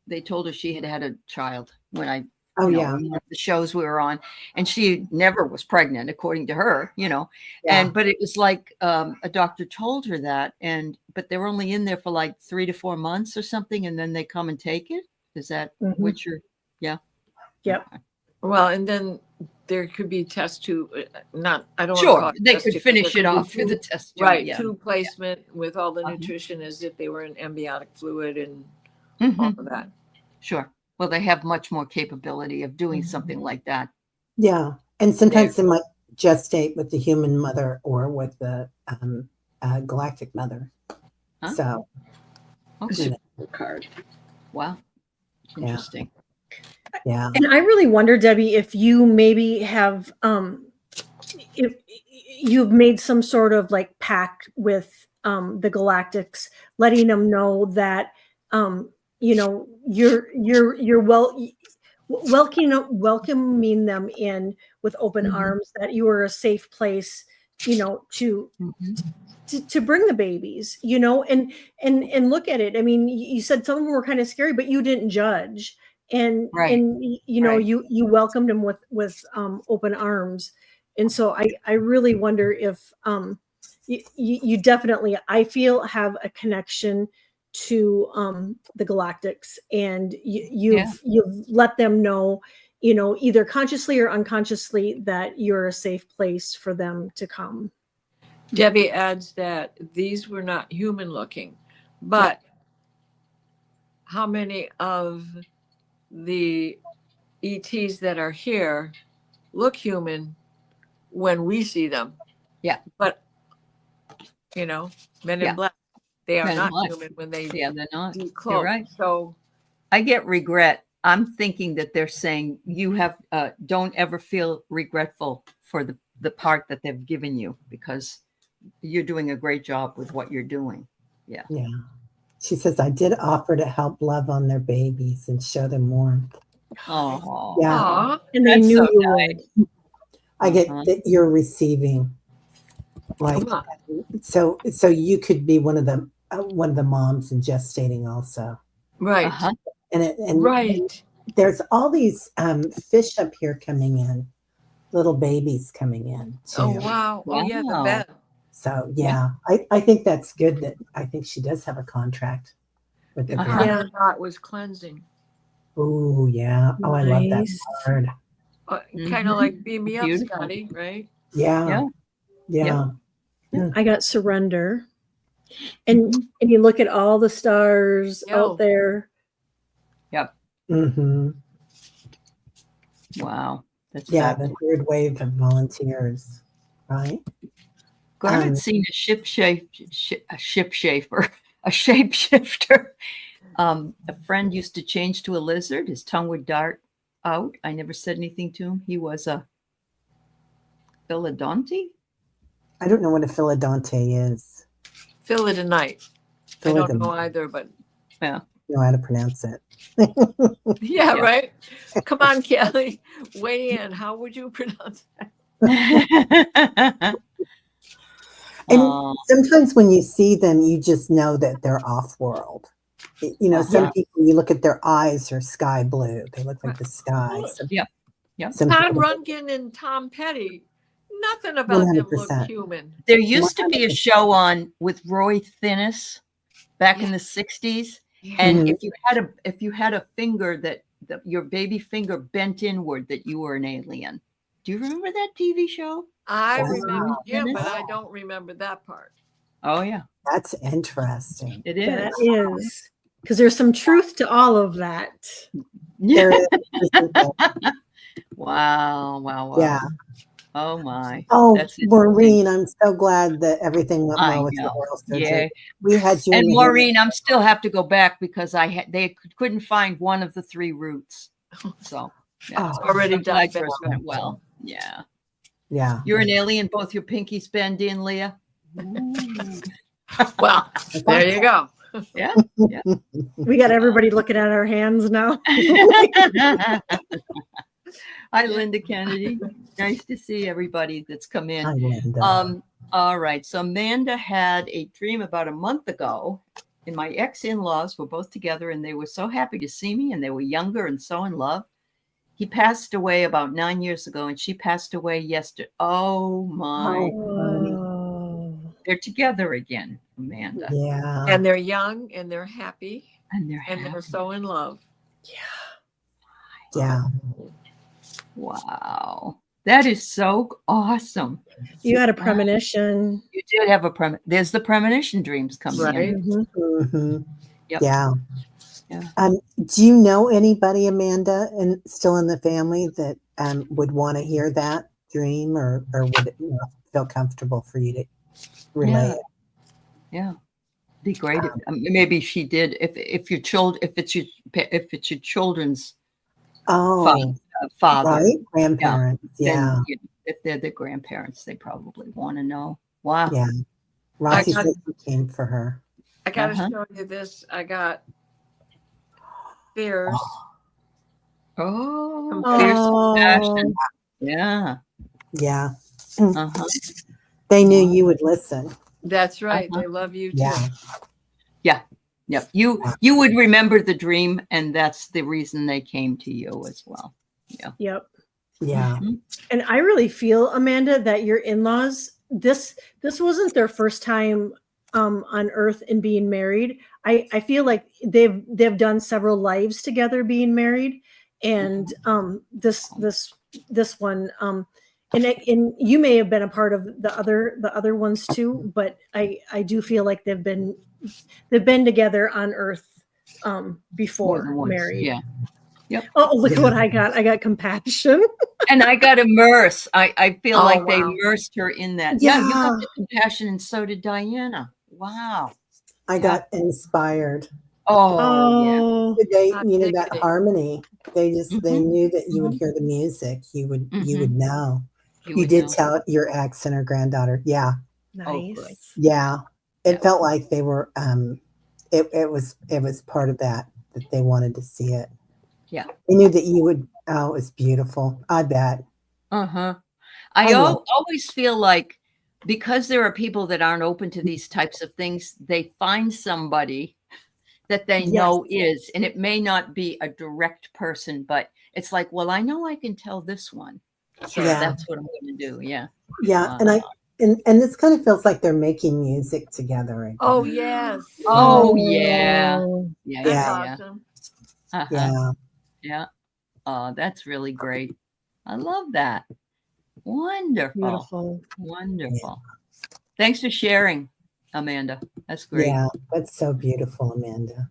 they told her she had a child when I, Oh, you know, yeah. in one of the shows we were on, and she never was pregnant, according to her, Yeah. but it was like a doctor told her that, but they're only in there for like 3 to 4 months or something, and then they come and take it. Is that what you're? Yeah. Yep. Okay. Well, and then there could be test tube, I don't want to call Sure, it they test could tube. finish There it could be off with a tube- test tube. Right, Yeah. tube placement with all the Uh-huh. nutrition as if they were in amniotic fluid and Mhm. all of that. Sure. Well, they have much more capability of doing something like that. Yeah. And sometimes they might gestate with the human mother or with the galactic mother. Huh? So, Okay. you know, Card. Wow. Interesting. yeah. And I really wonder, Debbie, if you maybe have if you've made some sort of like pact with the Galactics, letting them know that you're welcoming them in with open arms, that you are a safe place, to bring the babies, and look at it. I mean, you said some of them were kind of scary, but you didn't judge. And Right. Right. you welcomed them with open arms. And so I really wonder if you definitely, I feel, have a connection to the Galactics, and you've let them know, either consciously or unconsciously, that you're a safe place for them to come. Debbie adds that these were not human looking, but how many of the ETs that are here look human when we see them? Yeah. But you know, Men Yeah. in Black. They are Men in not Black. human when they Yeah, they're not. decloak. You're right. So I get regret. I'm thinking that they're saying you have don't ever feel regretful for the part that they've given you because you're doing a great job with what you're doing. Yeah. Yeah. She says, I did offer to help love on their babies and show them warmth. Oh. Yeah. aw, And they That's knew so you nice. would. I get Uh-huh. that you're receiving. Like, Wow. so you could be one of the moms and gestating also. right, Uh-huh. And right. there's all these fish up here coming in, little babies coming in too. Oh wow. Oh yeah, the Wow. bed. So yeah, I think that's good that I think she does have a contract with the The Uh-huh. girl. car thought was cleansing. Oh yeah. Oh, I love that Nice. card. Kind of like beam me up, Beautiful. Scotty, right? Yeah. Yeah. Yeah. I got surrender. And you look at all the stars Yo. out there. Mm-hmm. Wow. That's Yeah, fabulous. the third wave of volunteers, right? Garnett's seen a shapeshifter. A friend used to change to a lizard. His tongue would dart out. I never said anything to him. He was a Philadelphia. I don't know what a Philadelphia is. Philodonite. I don't know either, but Yeah. You know how to pronounce it. yeah, Yeah. right. Come on, Kelly, weigh in. How would you pronounce that? And sometimes when you see them, you just know that they're off world. You know, some Uh-huh. people, you look at their eyes are sky blue. They look like the sky. Yep. Yep. Some Todd people- Rundgren and Tom Petty. Nothing about them look 100%. human. There used to be a show on with Roy Thinnis back in the 60s. And Mhm. if you had a finger that your baby finger bent inward, that you were an alien. Do you remember that TV show? I Wow. remember him, Goodness. but I don't remember that part. Oh yeah, That's interesting. it is. That is. Because there's some truth to all of that. There is, isn't there? Wow. Yeah. Oh my. Oh, That's interesting. Maureen, I'm so glad that everything went I well with your know. oral surgery. Yeah. We had you in And the Maureen, I'm still have to go back because they couldn't find one of the 3 roots. So yeah, Oh, Already I'm glad done. yours went well. Yeah. yeah. You're an alien. Both your pinkies bend in, Leah. Well, there you go. Yeah. We got everybody looking at our hands now. Hi, Linda Kennedy. Nice to see everybody that's come in. Hi, Linda. All right. So Amanda had a dream about a month ago, and my ex-in-laws were both together, and they were so happy to see me, and they were younger and so in love. He passed away about 9 years ago, and she passed away yesterday. Oh my! Oh. They're together again, Amanda, Yeah. And they're young and they're happy and they're and happy. they're so in love. Yeah. Wow, that is so awesome. You had a premonition. You did have a There's the premonition dreams coming Right. in. Mhm. Mhm. Yep. Yeah. Yeah. Do you know anybody, Amanda, and still in the family that would want to hear that dream, or would it feel comfortable for you to relay it? Yeah, be great. Maybe she did. If it's your children's Oh, father, right, grandparents. Yeah, then if they're the grandparents, they probably want to know. Wow. yeah. Rossi got- says he came for her. I got to Uh-huh. show you this. I got fears. Oh, Oh. fierce compassion. Yeah. Yeah, Uh-huh. they knew you would listen. That's right. They love you too. Yeah, Yep. You would remember the dream, and that's the reason they came to you as well. Yep. yeah. Mhm. And I really feel, Amanda, that your in-laws, this wasn't their first time on Earth and being married. I feel like they've done several lives together being married, and this one and you may have been a part of the other ones too, but I do feel like they've been together on Earth More before than once. married. Yeah. Oh, look at Yeah. what I got. I got compassion. And I got immersed. I feel Oh, like they wow. immersed her in that. Yeah, you got Yeah. the compassion, and so did Diana. Wow. I got inspired. Oh, yeah. Oh, They, I you know, dig that it. harmony. They Mhm. knew that you would Mhm. hear the music. You would Mhm. know. You You would did know. tell your ex and her granddaughter. Yeah. Oh, good. nice. Yeah. Yeah. It felt like they were it was part of that they wanted to see it. Yeah. They knew that you would. Oh, it was beautiful. I bet. Uh-huh. I I love always feel like because there are people that aren't open to these types of things, they find somebody that they Yes. know is, and it may not be a direct person, but it's like, well, I know I can tell this one. So Yeah. that's what I'm going to do. Yeah. Yeah, and this kind of feels like they're making music together again. Oh, yes. Oh, yeah. Yeah. That's Yeah. Yeah. awesome. Uh-huh. Yeah. Yeah. Oh, that's really great. I love that. Wonderful. Beautiful. Wonderful. Thanks for sharing, Amanda. That's great. Yeah, that's so beautiful, Amanda.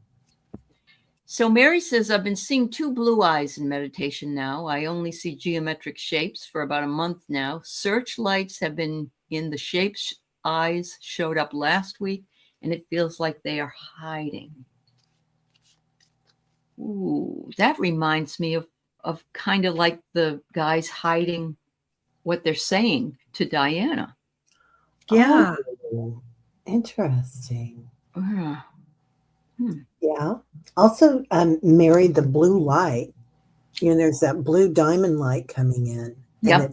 So Mary says, I've been seeing two blue eyes in meditation now. I only see geometric shapes for about a month now. Searchlights have been in the shapes eyes showed up last week, and it feels like they are hiding. Ooh, that reminds me of kind of like the guys hiding what they're saying to Diana. Yeah. Oh, interesting. Ah, Yeah. Also, Mary, the blue light. You know, there's that blue diamond light coming in, Yeah.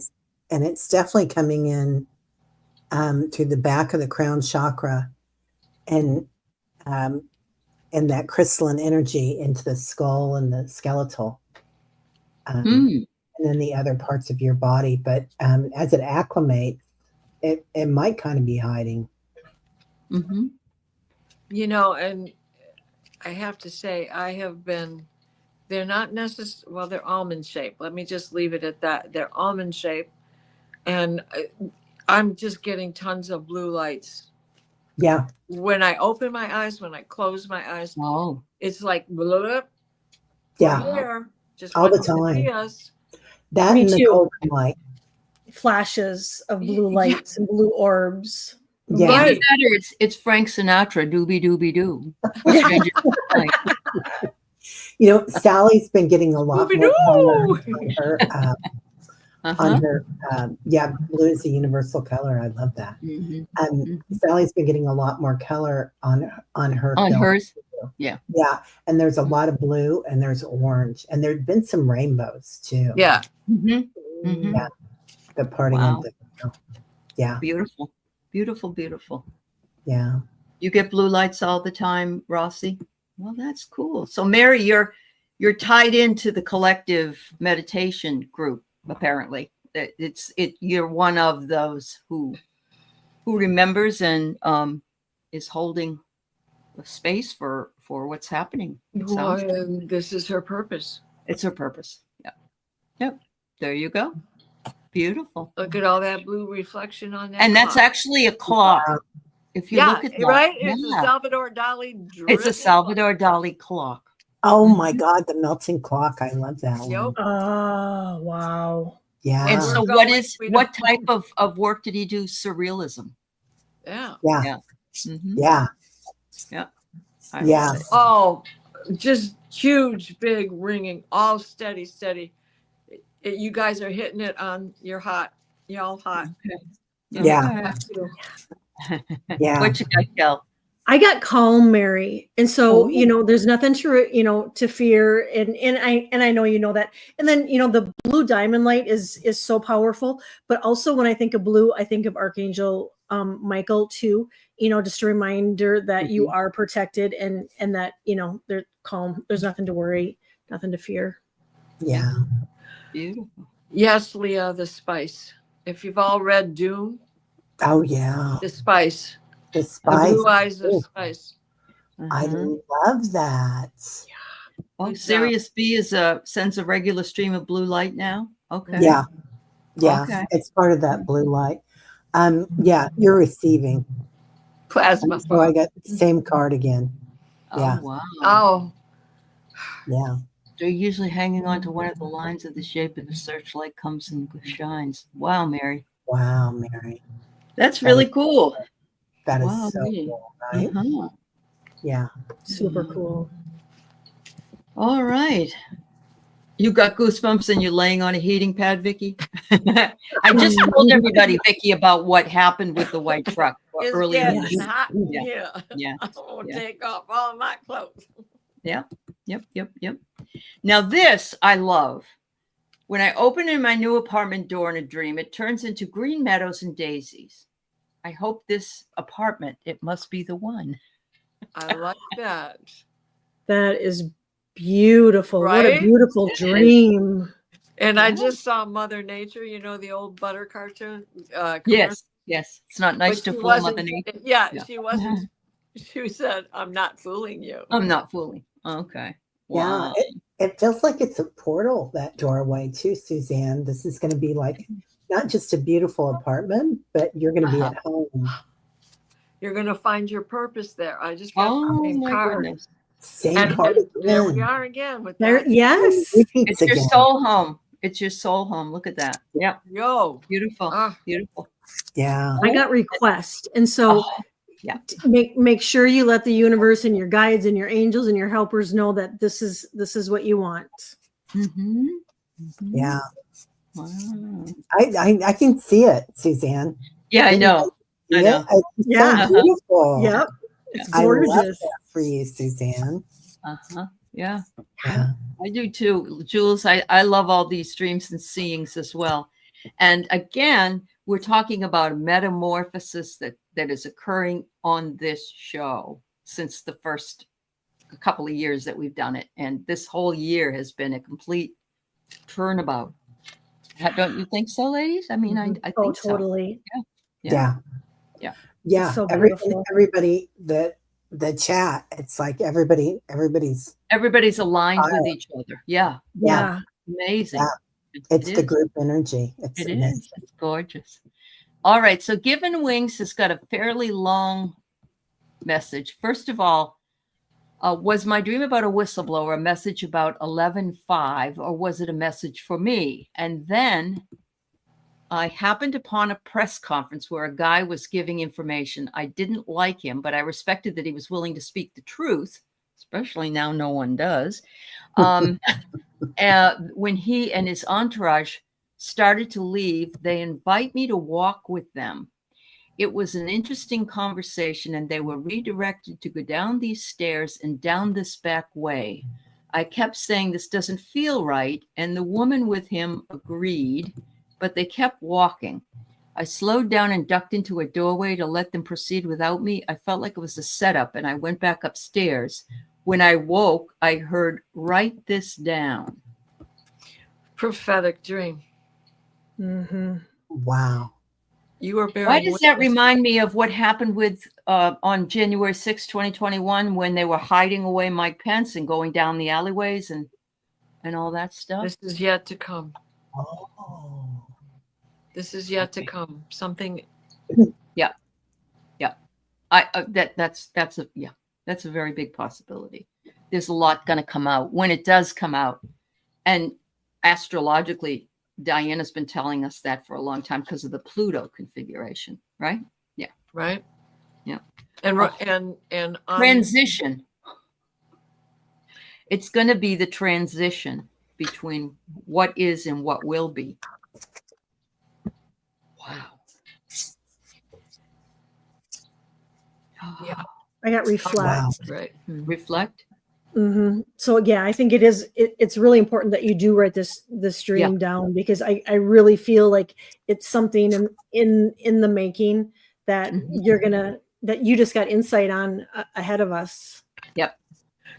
and it's definitely coming in to the back of the crown chakra, and that crystalline energy into the skull and the skeletal, and then the other parts of your body. But as it acclimates, it might kind of be hiding. Mm-hmm. You know, and I have to say, they're not necessarily, well, they're almond shaped. Let me just leave it at that. They're almond shaped. And I'm just getting tons of blue lights. Yeah. When I open my eyes, when I close my eyes, Oh, it's like, blah, blah, Yeah. we're here. Just All the want you to see time. us. That Me and the too. golden light. Flashes of blue Yeah. lights and blue orbs. Yeah. either Right. that or it's Frank Sinatra, doobie doobie doo. You know, Sally's been getting a lot more color Scooby-Doo! on her. On Uh-huh. her, yeah, blue is a universal color. I love that. Mhm. Sally's been getting a lot more color on her On film. hers? Yeah. Yeah, and there's a lot of blue and there's orange, and there've been some rainbows too. Yeah. Mm-hmm. Mm-hmm. Yeah, the parting Wow. of the. Yeah, Beautiful. Beautiful, beautiful. yeah. You get blue lights all the time, Rossi? Well, that's cool. So Mary, you're tied into the collective meditation group, apparently. You're one of those who remembers and is holding a space for what's happening. Well, and this is her purpose. It's her purpose. Yeah. Yep. There you go. Beautiful. Look at all that blue reflection on that. And that's clock. actually a clock. If you Yeah, look at that, right? It's a yeah, Salvador Dali. it's a dripping Salvador Dali clock. Oh Mm-hmm. my God, the melting clock! I love that one. Yep. Oh, wow. Yeah, And Where so we're what going, is we what don't- type of work did he do? Surrealism. Yeah. yeah, Yeah. Mhm. yeah, I yeah. love it. Oh, just huge, big ringing, all steady, steady. You guys are hitting it on. You're hot. Y'all hot. Yeah. Yeah. What you got, Kel? I got calm, Mary. And so, Oh. there's nothing to fear. And I know you know that. And then, the blue diamond light is so powerful. But also when I think of blue, I think of Archangel Michael too, just a reminder that you are protected and that, they're calm. There's nothing to worry, nothing to fear. Yeah. Beautiful. Yes, Leah, the spice. If you've all read Dune, Oh yeah. the spice. The The spice. blue eyes of Ooh, spice. I Mhm. love that. Oh, Good job. Sirius B sends a regular stream of blue light now. Okay. Yeah. Yeah. Okay. It's part of that blue light. Yeah, you're receiving. Plasma. So I got the same card again. Yeah. Oh wow. Oh, Yeah. They're usually hanging onto one of the lines of the shape of the searchlight comes and shines. Wow, Mary. Wow, Mary. That's really cool. That is Wow, so really. cool, right? Uh-huh. Yeah. Super cool. All right. You got goosebumps and you're laying on a heating pad, Vicky? I just told everybody, Vicky, about what happened with the white truck It's earlier. getting this- hot in Yeah. here. Yeah. I'm gonna Yeah. take off all my clothes. Yep. Now this I love. When I open in my new apartment door in a dream, it turns into green meadows and daisies. I hope this apartment, it must be the one. I like that. That is beautiful. What a Right? beautiful It is. dream. And I Yeah. just saw Mother Nature, you know, the old butter cartoon. Commercial. Yes. It's not nice But to she fool Mother wasn't. Nature. Yeah, Yeah. she wasn't. She said, "I'm not fooling you." I'm not fooling. Okay. Yeah. Wow. It feels like it's a portal, that doorway too, Suzanne. This is going to be like not just a beautiful apartment, but you're going to be at home. You're gonna find your purpose there. I just got Oh the same my card. goodness. Same And card there we again. are again with There, that. yes. Repeats It's your again. soul home. It's your soul home. Look at that. Yep. Yo. Beautiful. Ah. Beautiful. Yeah. I got request. And so Oh, yeah. make sure you let the universe and your guides and your angels and your helpers know that this is what you want. Mm-hmm. Yeah. Wow. I can see it, Suzanne. Yeah, I know. See I know. it? It's Yeah. so beautiful. Yep. It's I love gorgeous. that for you, Suzanne. Uh-huh. Yeah. Yeah. I do too. Jules, I love all these dreams and seeings as well. And again, we're talking about a metamorphosis that is occurring on this show since the first couple of years that we've done it. And this whole year has been a complete turnabout. Don't you think so, ladies? I mean, I think Oh, so. totally. Yeah. Yeah. Yeah. So beautiful. Everybody the chat, it's like everybody's Everybody's aligned with each other. Yeah. Yeah. Amazing. Yeah. It's It the is. group energy. It's It amazing. is. It's gorgeous. All right. So Given Wings has got a fairly long message. First of all, was my dream about a whistleblower a message about 11/5, or was it a message for me? And then I happened upon a press conference where a guy was giving information. I didn't like him, but I respected that he was willing to speak the truth, especially now no one does. When he and his entourage started to leave, they invite me to walk with them. It was an interesting conversation, and they were redirected to go down these stairs and down this back way. I kept saying, this doesn't feel right, and the woman with him agreed, but they kept walking. I slowed down and ducked into a doorway to let them proceed without me. I felt like it was a setup, and I went back upstairs. When I woke, I heard, write this down. Prophetic dream. Mm-hmm. Wow. You were bearing Why does that witness. remind me of what happened with on January 6, 2021, when they were hiding away Mike Pence and going down the alleyways and all that stuff? This is yet to come. Oh. This is yet to come. Something. Yeah. That's a very big possibility. There's a lot going to come out when it does come out. And astrologically, Diana's been telling us that for a long time because of the Pluto configuration, right? Yeah. Right. Yeah. And Transition. It's going to be the transition between what is and what will be. Wow. Yeah. I got reflect. Wow. Right. Reflect. Mm-hmm. So yeah, I think it's really important that you do write this dream down, because I really feel like it's something in the making that that you just got insight on ahead of us. Yep.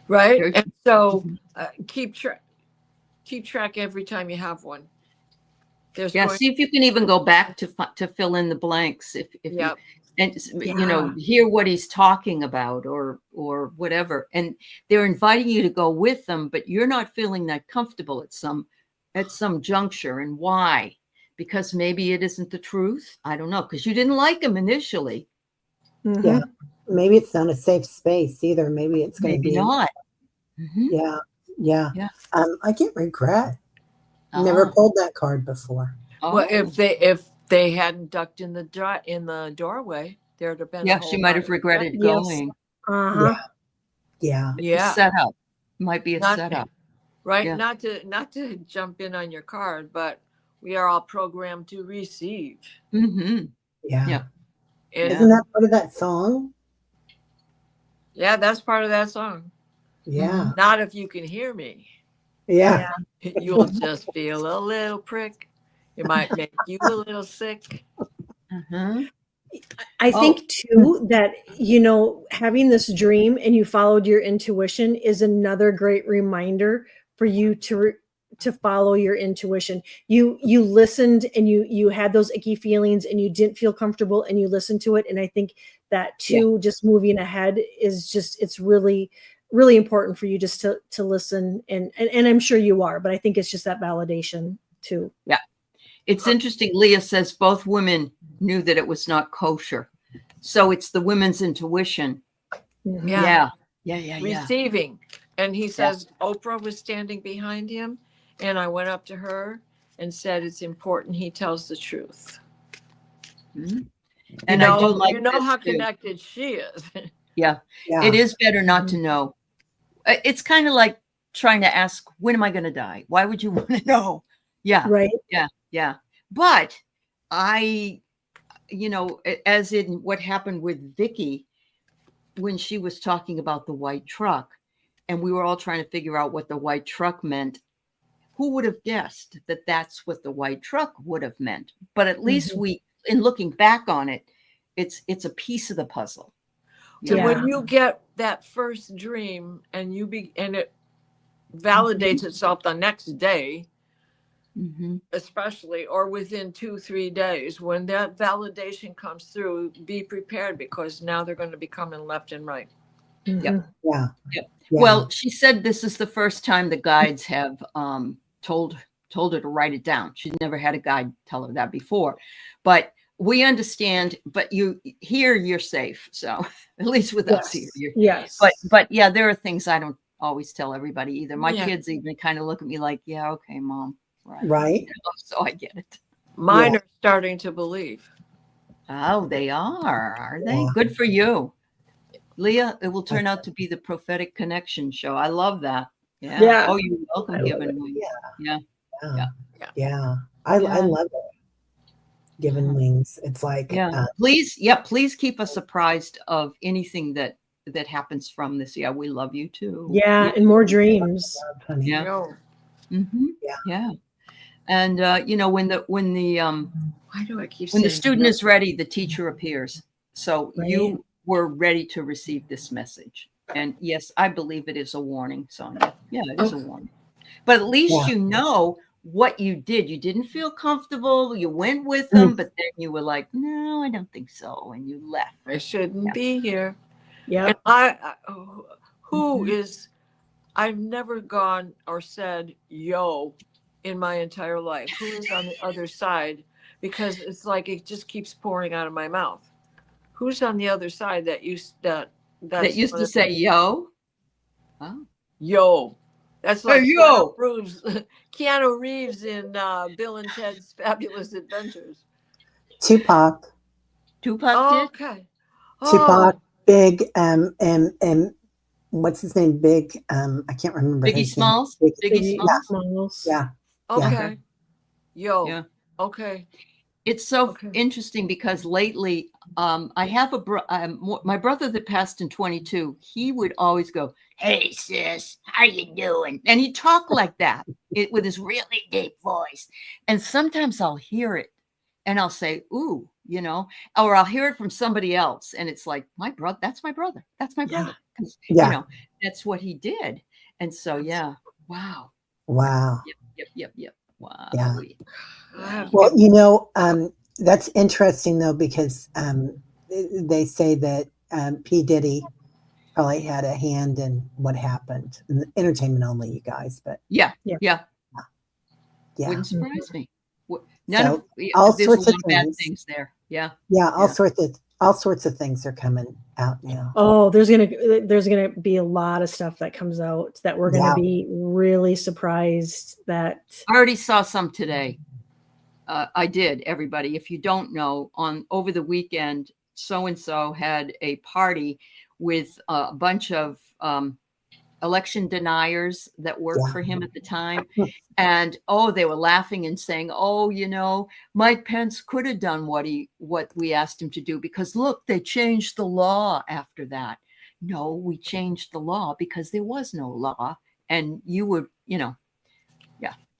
Right. And so keep track every time you have one. There's See if you can even go back to fill in the blanks if you, and you know, hear what he's talking about or whatever. And they're inviting you to go with them, but you're not feeling that comfortable at some juncture. And why? Because maybe it isn't the truth. I don't know, because you didn't like him initially. Mm-hmm. Yeah. Maybe it's not a safe space either. Maybe it's going to be not. Yeah. Yeah. Yeah. I get regret. Never Ah. pulled that card before. Well, Oh. if they hadn't ducked in the doorway, there'd have been a Yeah, whole she might lot have of regretted regret. Yes. going. Uh-huh. Yeah. It's Yeah, set up. Might be a Not- setup. right. Yeah. Not to jump in on your card, but we are all programmed to receive. Mm-hmm. Yeah. Yeah. And Isn't that part of that song? yeah, that's part of that song. Yeah. Not if you can hear me. Yeah. You'll just feel a little prick. It might make you a little sick. Uh-huh. I think too that, having this dream and you followed your intuition is another great reminder for you to follow your intuition. You listened and you had those icky feelings and you didn't feel comfortable and you listened to it. And I think that too, just moving ahead is just, it's really, really important for you just to listen. And I'm sure you are, but I think it's just that validation too. Yeah. It's interesting. Leah says both women knew that it was not kosher. So it's the women's intuition. Mhm. Yeah. Yeah. Receiving. And he says Oprah was standing behind him. And I went up to her and said, it's important he tells the truth. Mhm. And I do like you know this how too. connected she is. Yeah. Yeah. It is better not to know. It's kind of like trying to ask, when am I going to die? Why would you want to know? Yeah. Right. Yeah. But I, as in what happened with Vicky, when she was talking about the white truck and we were all trying to figure out what the white truck meant, who would have guessed that that's what the white truck would have meant? But at least in looking back on it, it's a piece of the puzzle. And Yeah. when you get that first dream and and it validates itself the next day, especially, or within 2-3 days, when that validation comes through, be prepared because now they're going to be coming left and right. Yep. Yeah. Well, she said this is the first time the guides have told her to write it down. She'd never had a guide tell her that before, but we understand. But you're safe. So at least with us here. Yes. But yeah, there are things I don't always tell everybody either. My Yeah. kids even kind of look at me like, yeah, okay, mom. Right. So I get it. Mine are starting to believe. Oh, they are they? Yeah. Good for you. Leah, it will turn out to be the Prophetic Connection show. I love that. Yeah. Yeah. Oh, you're welcome, I love Given it. Wings. Yeah. Yeah. I Yeah. love it. Given Wings. It's like, Please keep us apprised of anything that happens from this. Yeah, we love you too. Yeah. And more dreams. honey. Yeah. No. Yeah. And when the Why do I keep when the saying student no? is ready, the teacher appears. So Right. you were ready to receive this message. And yes, I believe it is a warning, Sonia. Yeah, it is a warning. But at least you know what you did. You didn't feel comfortable. You went with them, but then you were like, no, I don't think so. And you left. I shouldn't be here. Yeah. And I've never gone or said yo in my entire life. Who is on the other side? Because it's like it just keeps pouring out of my mouth. Who's on the other side that used to say yo? Oh. Yo. That's like Hey, yo. Keanu Reeves in Bill and Ted's Fabulous Adventures. Tupac did? Okay. Tupac, Big, what's his name? Big, I can't remember. Biggie his Smalls? name. Biggie Smalls. Yeah. Okay. Yo. Yeah. Okay. It's so interesting because lately, I have my brother that passed in 22. He would always go, "Hey sis, how you doing?" And he'd talk like that with his really deep voice. And sometimes I'll hear it, and I'll say, "Ooh," or I'll hear it from somebody else, and it's like, "My brother, that's my brother. That's my brother." Yeah. That's what he did. And so, yeah, wow. Yep. Wow. Yeah. Yeah. Well, that's interesting though, because they say that P. Diddy probably had a hand in what happened. Entertainment only, you guys, but Yeah. yeah. Wouldn't surprise me. All there's a sorts lot of of bad things. things there. Yeah. Yeah, all sorts of all sorts of things are coming out now. Oh, there's gonna be a lot of stuff that comes out that we're gonna Yeah. be really surprised that. I already saw some today. I did, everybody. If you don't know, over the weekend, so-and-so had a party with a bunch of election deniers that worked Yeah. for him at the time. And they were laughing and saying, Mike Pence could have done what we asked him to do, because look, they changed the law after that. No, we changed the law because there was no law. And you would, yeah.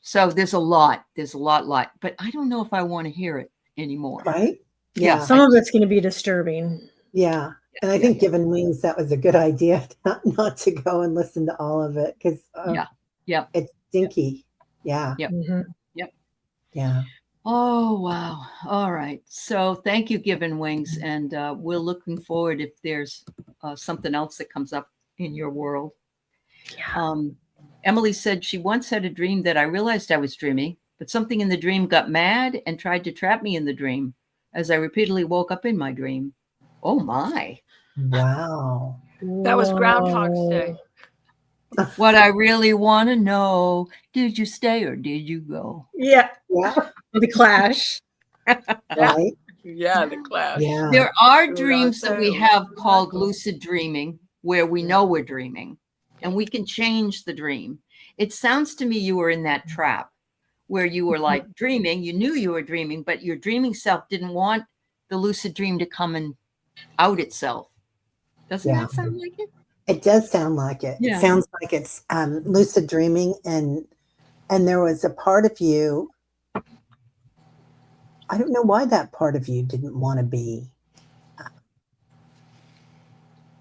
So there's a lot, but I don't know if I want to hear it anymore. Right? Yeah. Some of it's going to be disturbing. Yeah. And I think given wings, that was a good idea not to go and listen to all of it, because it's stinky. Yeah. Yep. Mhm. Yeah. Oh, wow. All right. So thank you, Given Wings. And we're looking forward if there's something else that comes up in your world. Yeah. Emily said she once had a dream that I realized I was dreaming, but something in the dream got mad and tried to trap me in the dream as I repeatedly woke up in my dream. Oh, my. Wow. That was Groundhog's Day. What I really want to know, did you stay or did you go? Yeah. Yeah. The clash. Right. Yeah, the clash. Yeah. There are Should I dreams that we say, have or called not? lucid dreaming, where we know we're dreaming and we can change the dream. It sounds to me you were in that trap where you were like dreaming, you knew you were dreaming, but your dreaming self didn't want the lucid dream to come and out itself. Doesn't that sound like it? It does sound like it. Yeah. It sounds like it's lucid dreaming, and there was a part of you. I don't know why that part of you didn't want to be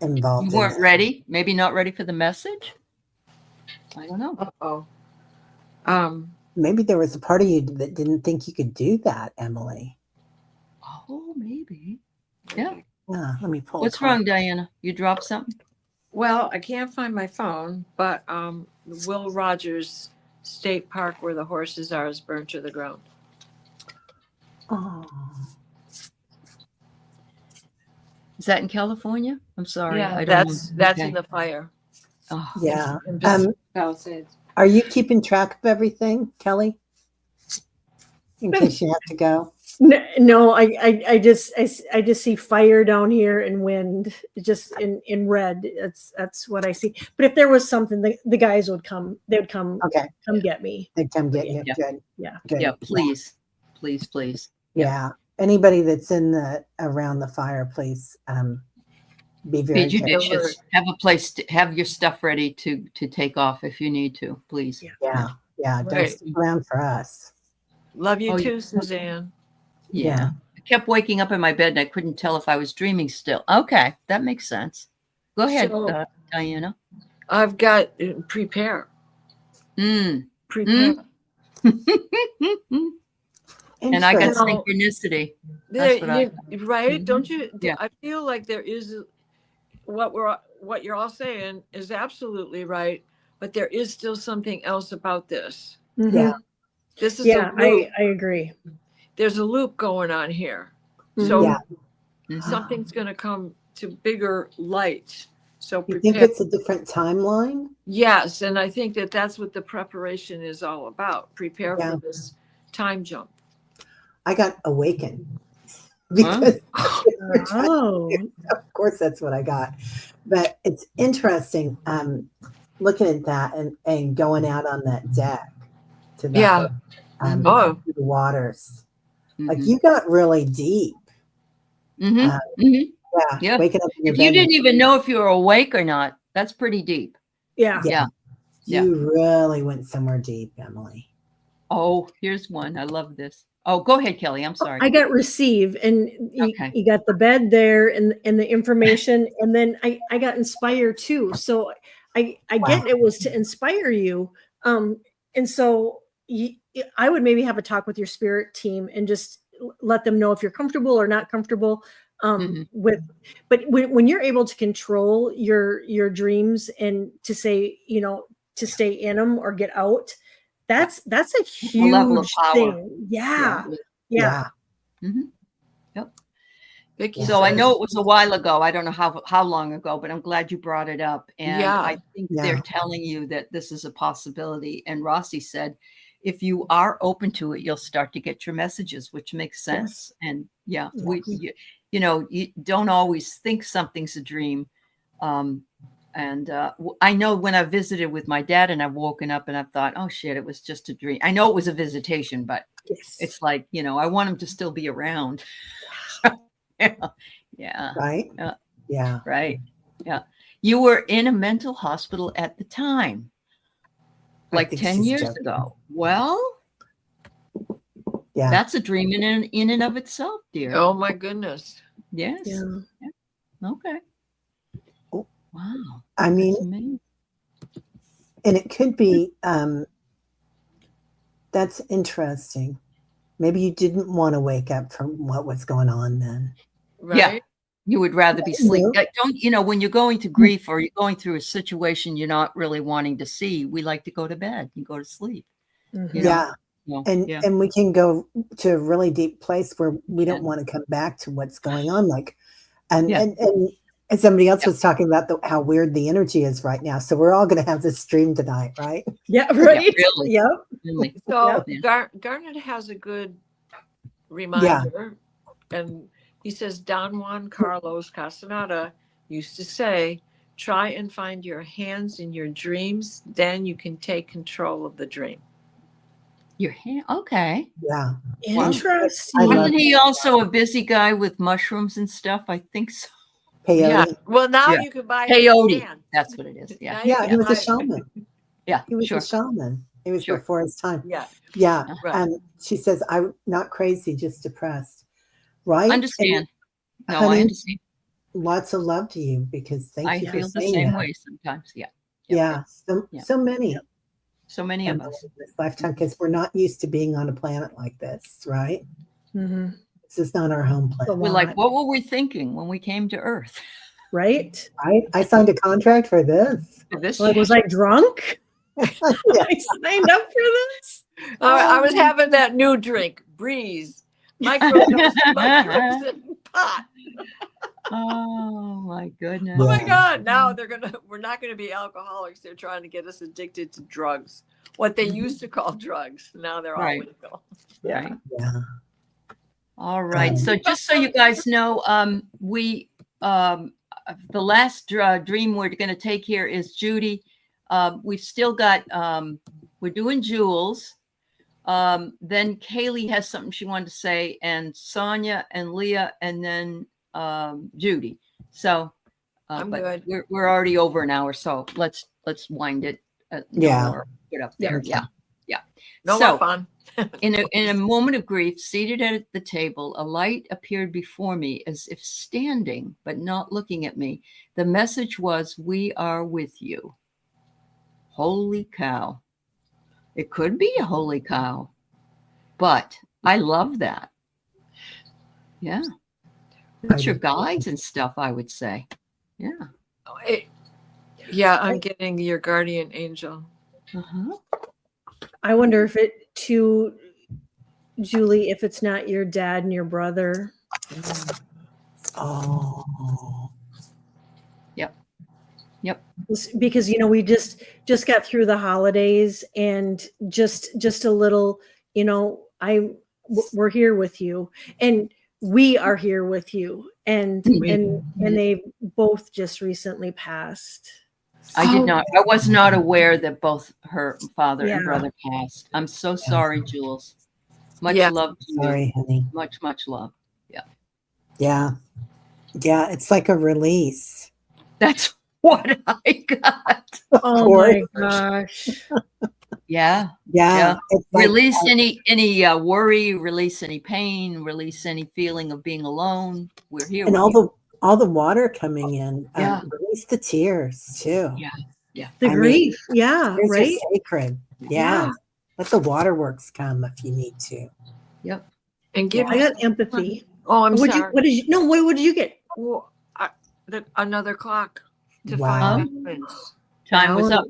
involved. You weren't ready, maybe not ready for the message. I don't know. Uh-oh. Maybe there was a part of you that didn't think you could do that, Emily. Oh, maybe. Yeah. Yeah, let me pull. What's wrong, Diana? You dropped something? Well, I can't find my phone, but Will Rogers State Park, where the horses are, is burned to the ground. Oh, Is that in California? I'm sorry. Yeah, I don't know. that's Okay. in the fire. Oh, yeah. In Palisades. Are you keeping track of everything, Kelly? In case you have to go. No, I just see fire down here and wind, just in red. That's what I see. But if there was something, the guys would come. They would come. Okay. Come get me. They come get you. Yeah. Good. Yeah. Good. yeah, please. Please. Yeah. Anybody that's around the fire, please be very Be careful. judicious. Have a place to have your stuff ready to take off if you need to, please. Yeah. Yeah. Don't Right. stick around for us. Love you Oh, too, Suzanne. Yeah. I kept waking up in my bed and I couldn't tell if I was dreaming still. Okay, that makes sense. Go ahead, So- Diana. I've got prepare. Prepare. And I got Interesting. synchronicity. That's what I Right? Don't you? Yeah. I feel like there is what you're all saying is absolutely right, but there is still something else about this. Mhm. Yeah. This is Yeah, a loop. I agree. There's a loop going on here. Mhm. So Yeah. something's going to come to bigger light. So You think prepare. it's a different timeline? Yes, and I think that that's what the preparation is all about. Prepare Yeah. for this time jump. I got awakened because Oh, of course that's what I got. But it's interesting looking at that and going out on that deck to the Yeah. Oh. to the waters. Like Mhm. you got really deep. Mhm. uh, Mhm. Yeah. Yeah. Waking up in your If you bed. didn't even know if you were awake or not, that's pretty deep. yeah. Yeah. Yeah. You really went somewhere deep, Emily. Oh, here's one. I love this. Oh, go ahead, Kelly. I'm sorry. I got receive, and Okay. you got the bed there and the information, and then I got inspire too. So I get it was to inspire you, and so I would maybe have a talk with your spirit team and just let them know if you're comfortable or not comfortable with. But when you're able to control your dreams and to say to stay in them or get out. That's a huge level of power. thing. Yeah. Yeah. Mhm. Yep. Vicky So I says- know it was a while ago. I don't know how long ago, but I'm glad you brought it up. And Yeah. I think Yeah. they're telling you that this is a possibility. And Rossi said, if you are open to it, you'll start to get your messages, which makes sense. And yeah, you don't always think something's a dream. I know when I visited with my dad and I've woken up and I've thought, oh shit, it was just a dream. I know it was a visitation, but Yes. it's like, I want him to still be around. Yeah. Right? Yeah. Yeah. Right. Yeah. You were in a mental hospital at the time, I like think 10 she's years joking. ago. Well, Yeah. that's a dream in and of itself, dear. Oh my goodness. Yes. Yeah. Okay. Oh. Wow. I mean, That's amazing. and it could be, that's interesting. Maybe you didn't want to wake up from what was going on then. Right? Yeah. You would rather be asleep. No. Don't, when you're going to grief or you're going through a situation you're not really wanting to see, we like to go to bed. You go to sleep. Mhm. You know? Yeah. Well, And yeah. and we can go to a really deep place where we don't Yeah. want to come back to what's going on. Like, and Yeah. and somebody else was talking about how weird the energy is right now. So we're all going to have this stream tonight, right? Yeah, Yeah, right. really. Yep. Really. So Yeah. Garnet has a good reminder, and he says Don Juan Carlos Castaneda used to say, "Try and find your hands in your dreams, then you can take control of the dream." Your hand. Okay. Yeah. Interesting. I love Wasn't he also a busy guy with mushrooms and stuff? I think so. Yeah. Peyote. Well, now Yeah. you can buy his Peyote. hand. That's what it is. Yeah. Now you Yeah, can he was a buy- shaman. Yeah. He was Sure. a shaman. He was Sure. before his time. Yeah. Yeah. Right. And she says, I'm not crazy, just depressed. Right? Understand. And, No, I honey, understand. lots of love to you because thank I you for feel the saying same that. way sometimes. Yeah. Yeah. Yeah. So many. So many of us. in this lifetime because we're not used to being on a planet like this, right? Mhm. This is not our home planet. We're like, what were we thinking when we came to Earth? Right? Right? I signed a contract for this. This Like, was I drunk? Yeah. I signed up for this. I was having that new drink, Breeze, microdose mushrooms and pot. Oh my goodness. Oh my Yeah. God! Now we're not gonna be alcoholics. They're trying to get us addicted to drugs. What they used to call drugs. Now they're all Right. legal. Right. Yeah. All right. So just so you guys know, we the last dream we're going to take here is Judy. We've still got we're doing Jules. Then Kaylee has something she wanted to say, and Sonia and Leah, and then Judy. So I'm but good. we're already over an hour, so let's wind it. Yeah. More, put up there. Yeah. Yeah. No So, more fun. in a moment of grief, seated at the table, a light appeared before me as if standing, but not looking at me. The message was, "We are with you." Holy cow. It could be a holy cow, but I love that. Yeah. It's your guides and stuff, I would say. Yeah. Yeah, I'm getting your guardian angel. Uh-huh. I wonder if it too, Julie, if it's not your dad and your brother. Oh. Yep. Because we just got through the holidays, and just a little, we're here with you, and we are here with you, and they both just recently passed. I was not aware that both her father and Yeah. brother passed. I'm so sorry, Jules. Much Yeah. love to you. Sorry, honey. Much love. Yeah. Yeah. It's like a release. That's what I got. Oh course. my gosh. Yeah. Yeah. It's like, Release any worry, release any pain, release any feeling of being alone. We're here. and with all the water coming in. Yeah. Release the tears too. Yeah. The I mean, grief. Yeah. Tears Right. are sacred. Yeah. Let the waterworks come if you need to. Yep. And give I got empathy. Oh, I'm What sorry. did you get? Well, another clock to Wow. find balance, Time was up.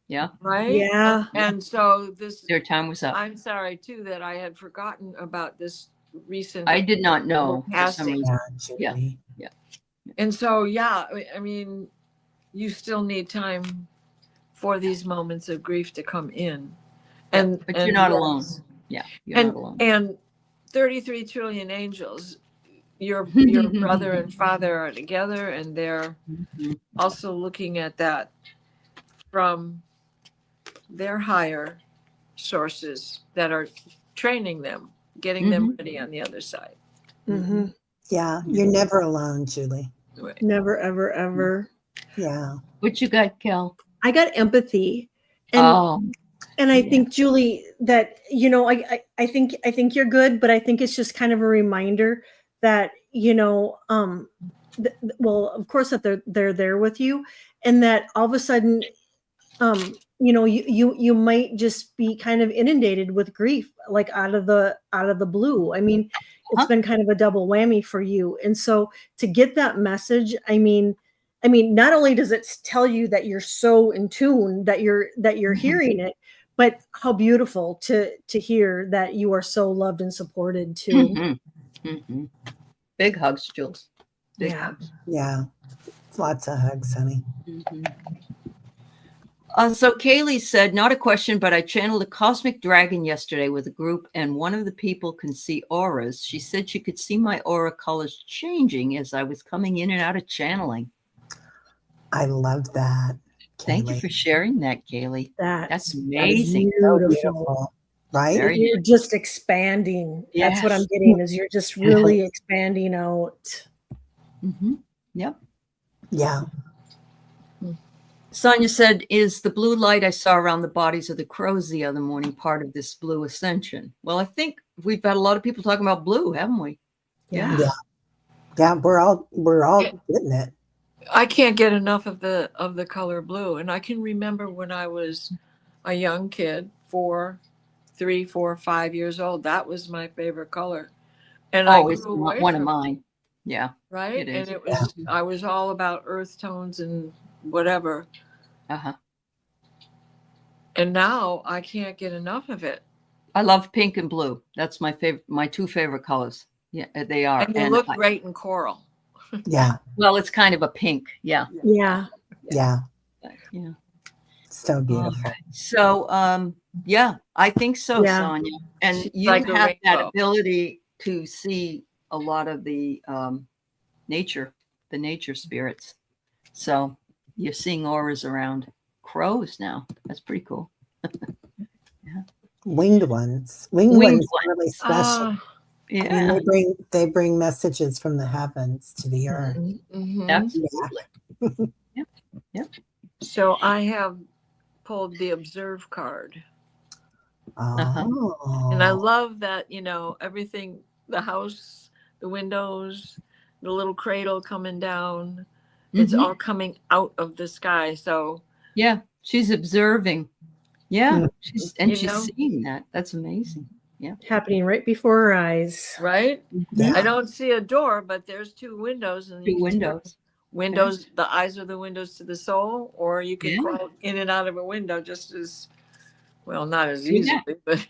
Yeah. right? Yeah. And so this, Their time was up. I'm sorry too that I had forgotten about this recent. I did not know for some Passing. reason. Yeah, Julie. And so, yeah, I mean, you still need time for these moments of grief to come in. And But you're not yes. alone. Yeah, you're And not alone. and 33 trillion angels, your brother and father are together, and they're Mhm. also looking at that from their higher sources that are training them, getting them ready on the other side. Hmm. Yeah, you're never alone, Julie. Right. Never, ever, ever. Yeah. What you got, Kel? I got empathy. And Oh, and I yeah. think, Julie, that, you know, I think you're good, but I think it's just kind of a reminder that, you know, well, of course that they're there with you, and that all of a sudden, you know, you might just be kind of inundated with grief, like out of the blue. I mean, it's been kind of a double whammy for you. And so to get that message, I mean, not only does it tell you that you're so in tune, that you're hearing it, but how beautiful to hear that you are so loved and supported too. Big hugs, Jules. Big Yeah. hugs. Yeah. Lots of hugs, honey. So Kaylee said, not a question, but I channeled a cosmic dragon yesterday with a group, and one of the people can see auras. She said she could see my aura colors changing as I was coming in and out of channeling. I love that. Thank you Kaylee. for sharing that, Kaylee. That's That's amazing. So beautiful. beautiful, right? Very You're just expanding. That's what I'm Yes. getting, is you're just really expanding out. Yep. Yeah. Sonia said, is the blue light I saw around the bodies of the crows the other morning part of this blue ascension? Well, I think we've had a lot of people talking about blue, haven't we? Yeah. Yeah. We're all getting it. I can't get enough of the color blue. And I can remember when I was a young kid, 3, 4, 5 years old, that was my favorite color. And I It's grew away one of from mine. Yeah. right? It is. And it was I was all about earth tones and whatever. Uh-huh. And now I can't get enough of it. I love pink and blue. That's my favorite, my two favorite colors. Yeah, they are. And you look great in coral. Yeah. Well, it's kind of a pink. Yeah. Yeah. Yeah. Yeah. So beautiful. Okay. So, yeah, I think so, Yeah. Sonia. And She's you like a have that rainbow. ability to see a lot of the nature spirits. So you're seeing auras around crows now. That's pretty cool. Winged ones. Winged Winged ones are really special. I Yeah. mean, they bring messages from the heavens to the earth. Mhm. Absolutely. Yep. So I have pulled the observe card. Oh. And I love that, you know, everything, the house, the windows, the little cradle coming down, it's all coming out of the sky. So Yeah, she's observing. Yeah, she's You she's know? seeing that. That's amazing. Yeah. Happening right before our eyes. right? Yeah. I don't see a door, but there's 2 windows, and you Two can turn windows. windows. The eyes are the windows to the soul, or you can Yeah. crawl in and out of a window just as well, not as True easily, but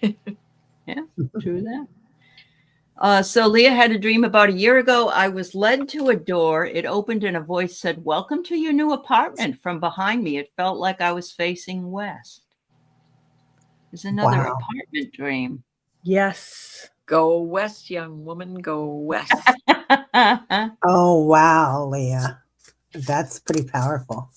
True that. So Leah had a dream about a year ago. I was led to a door. It opened and a voice said, "Welcome to your new apartment." From behind me, it felt like I was facing west. There's another Wow. apartment dream. Yes. go west, young woman, go west. Oh, wow, Leah. That's pretty powerful.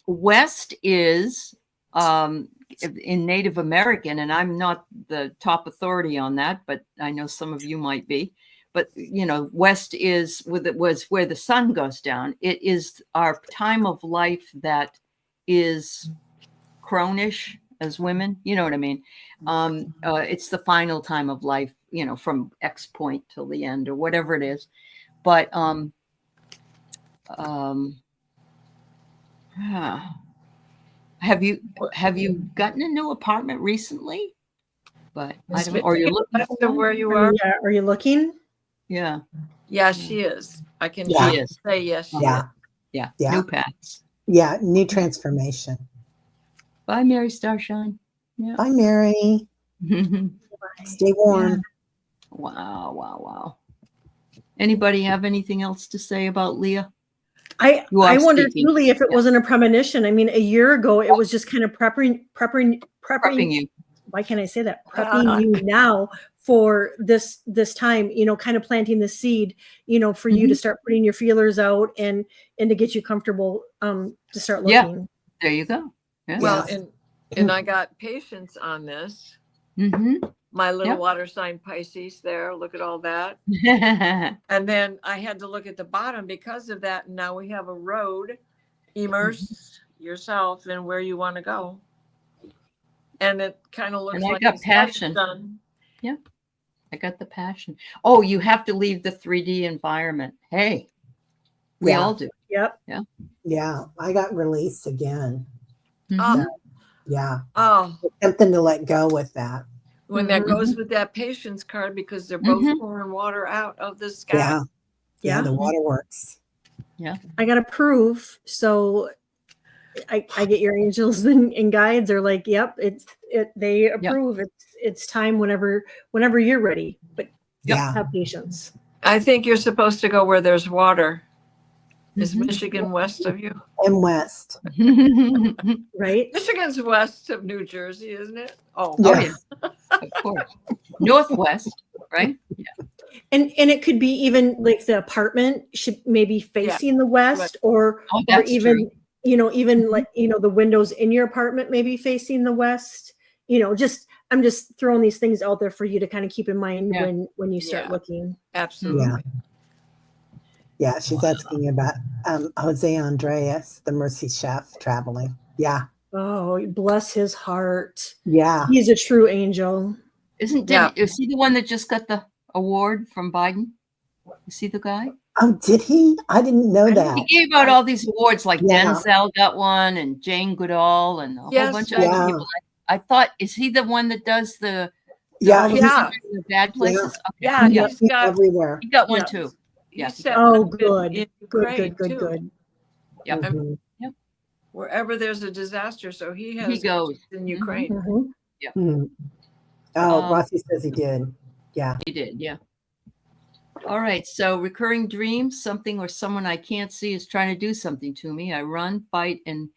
West is in Native American, and I'm not the top authority on that, but I know some of you might be. But you know, West is was where the sun goes down. It is our time of life that is cronish as women. You know what I mean? It's the final time of life. You know, from X point till the end or whatever it is. But have you gotten a new apartment recently? But I don't, or you're looking West for of one? where you are. Are you looking? Yeah, Yeah, she is. I can Yeah. she is. say yes. She Yeah. is. Yeah, Yeah. new paths. Yeah. New transformation. Bye, Mary Starshine. Yeah. Bye, Mary. Stay warm. Wow, wow, wow. Anybody have anything else to say about Leah? I You are wondered speaking. truly if it wasn't a premonition. I mean, a year ago, it was just kind of prepping Prepping you. why can't I say that? Prepping you now for this time, kind of planting the seed, for you to start putting your feelers out and to get you comfortable to start Yeah. looking. There you go. Yeah. Well, and I got patience on this. Mm-hmm. My little Yep. water sign Pisces there. Look at all that. And then I had to look at the bottom because of that. And now we have a road. Immerse yourself in where you want to go. And it kind of looks And I like got a stepping passion. stone. Yeah. I got the passion. Oh, you have to leave the 3D environment. Hey, we all do. Yep. Yeah, I got release again. Mhm. Yeah, Oh, something to let go with that. when that goes with that patience card, because they're both pouring water out of the sky. Yeah, Yeah. the waterworks. Yeah. I got to prove. So I get your angels and guides are like, yep, they approve. It's time whenever you're ready, but Yeah, have patience. I think you're supposed to go where there's water. Is Michigan west of you? and west. Right. Michigan's west of New Jersey, isn't it? Oh, Yeah. Of course. Northwest, right? Yeah. And it could be even like the apartment should maybe facing the west or that's even true. even like the windows in your apartment maybe facing the west. I'm just throwing these things out there for you to kind of keep in mind when you start looking. absolutely. Yeah, she's asking about Jose Andreas, the Mercy Chef, traveling. Yeah. Oh, bless his heart. Yeah. He's a true angel. Is he the one that just got the award from Biden? Is he the guy? Oh, did he? I didn't know that. He gave out all these awards, like Denzel got one, and Jane Goodall, and a whole bunch of other people. I thought, is he the one that does the the bad places? Yeah, he's got everywhere. He got one too. Yeah. Oh, good. Good. Yep. Mm-hmm. Yep. Wherever there's a disaster, so he goes in Ukraine. Mm-hmm. Yeah. Mm-hmm. Oh, Rossi says he did. Yeah. He did. Yeah. All right. So recurring dreams, something or someone I can't see is trying to do something to me. I run, fight, and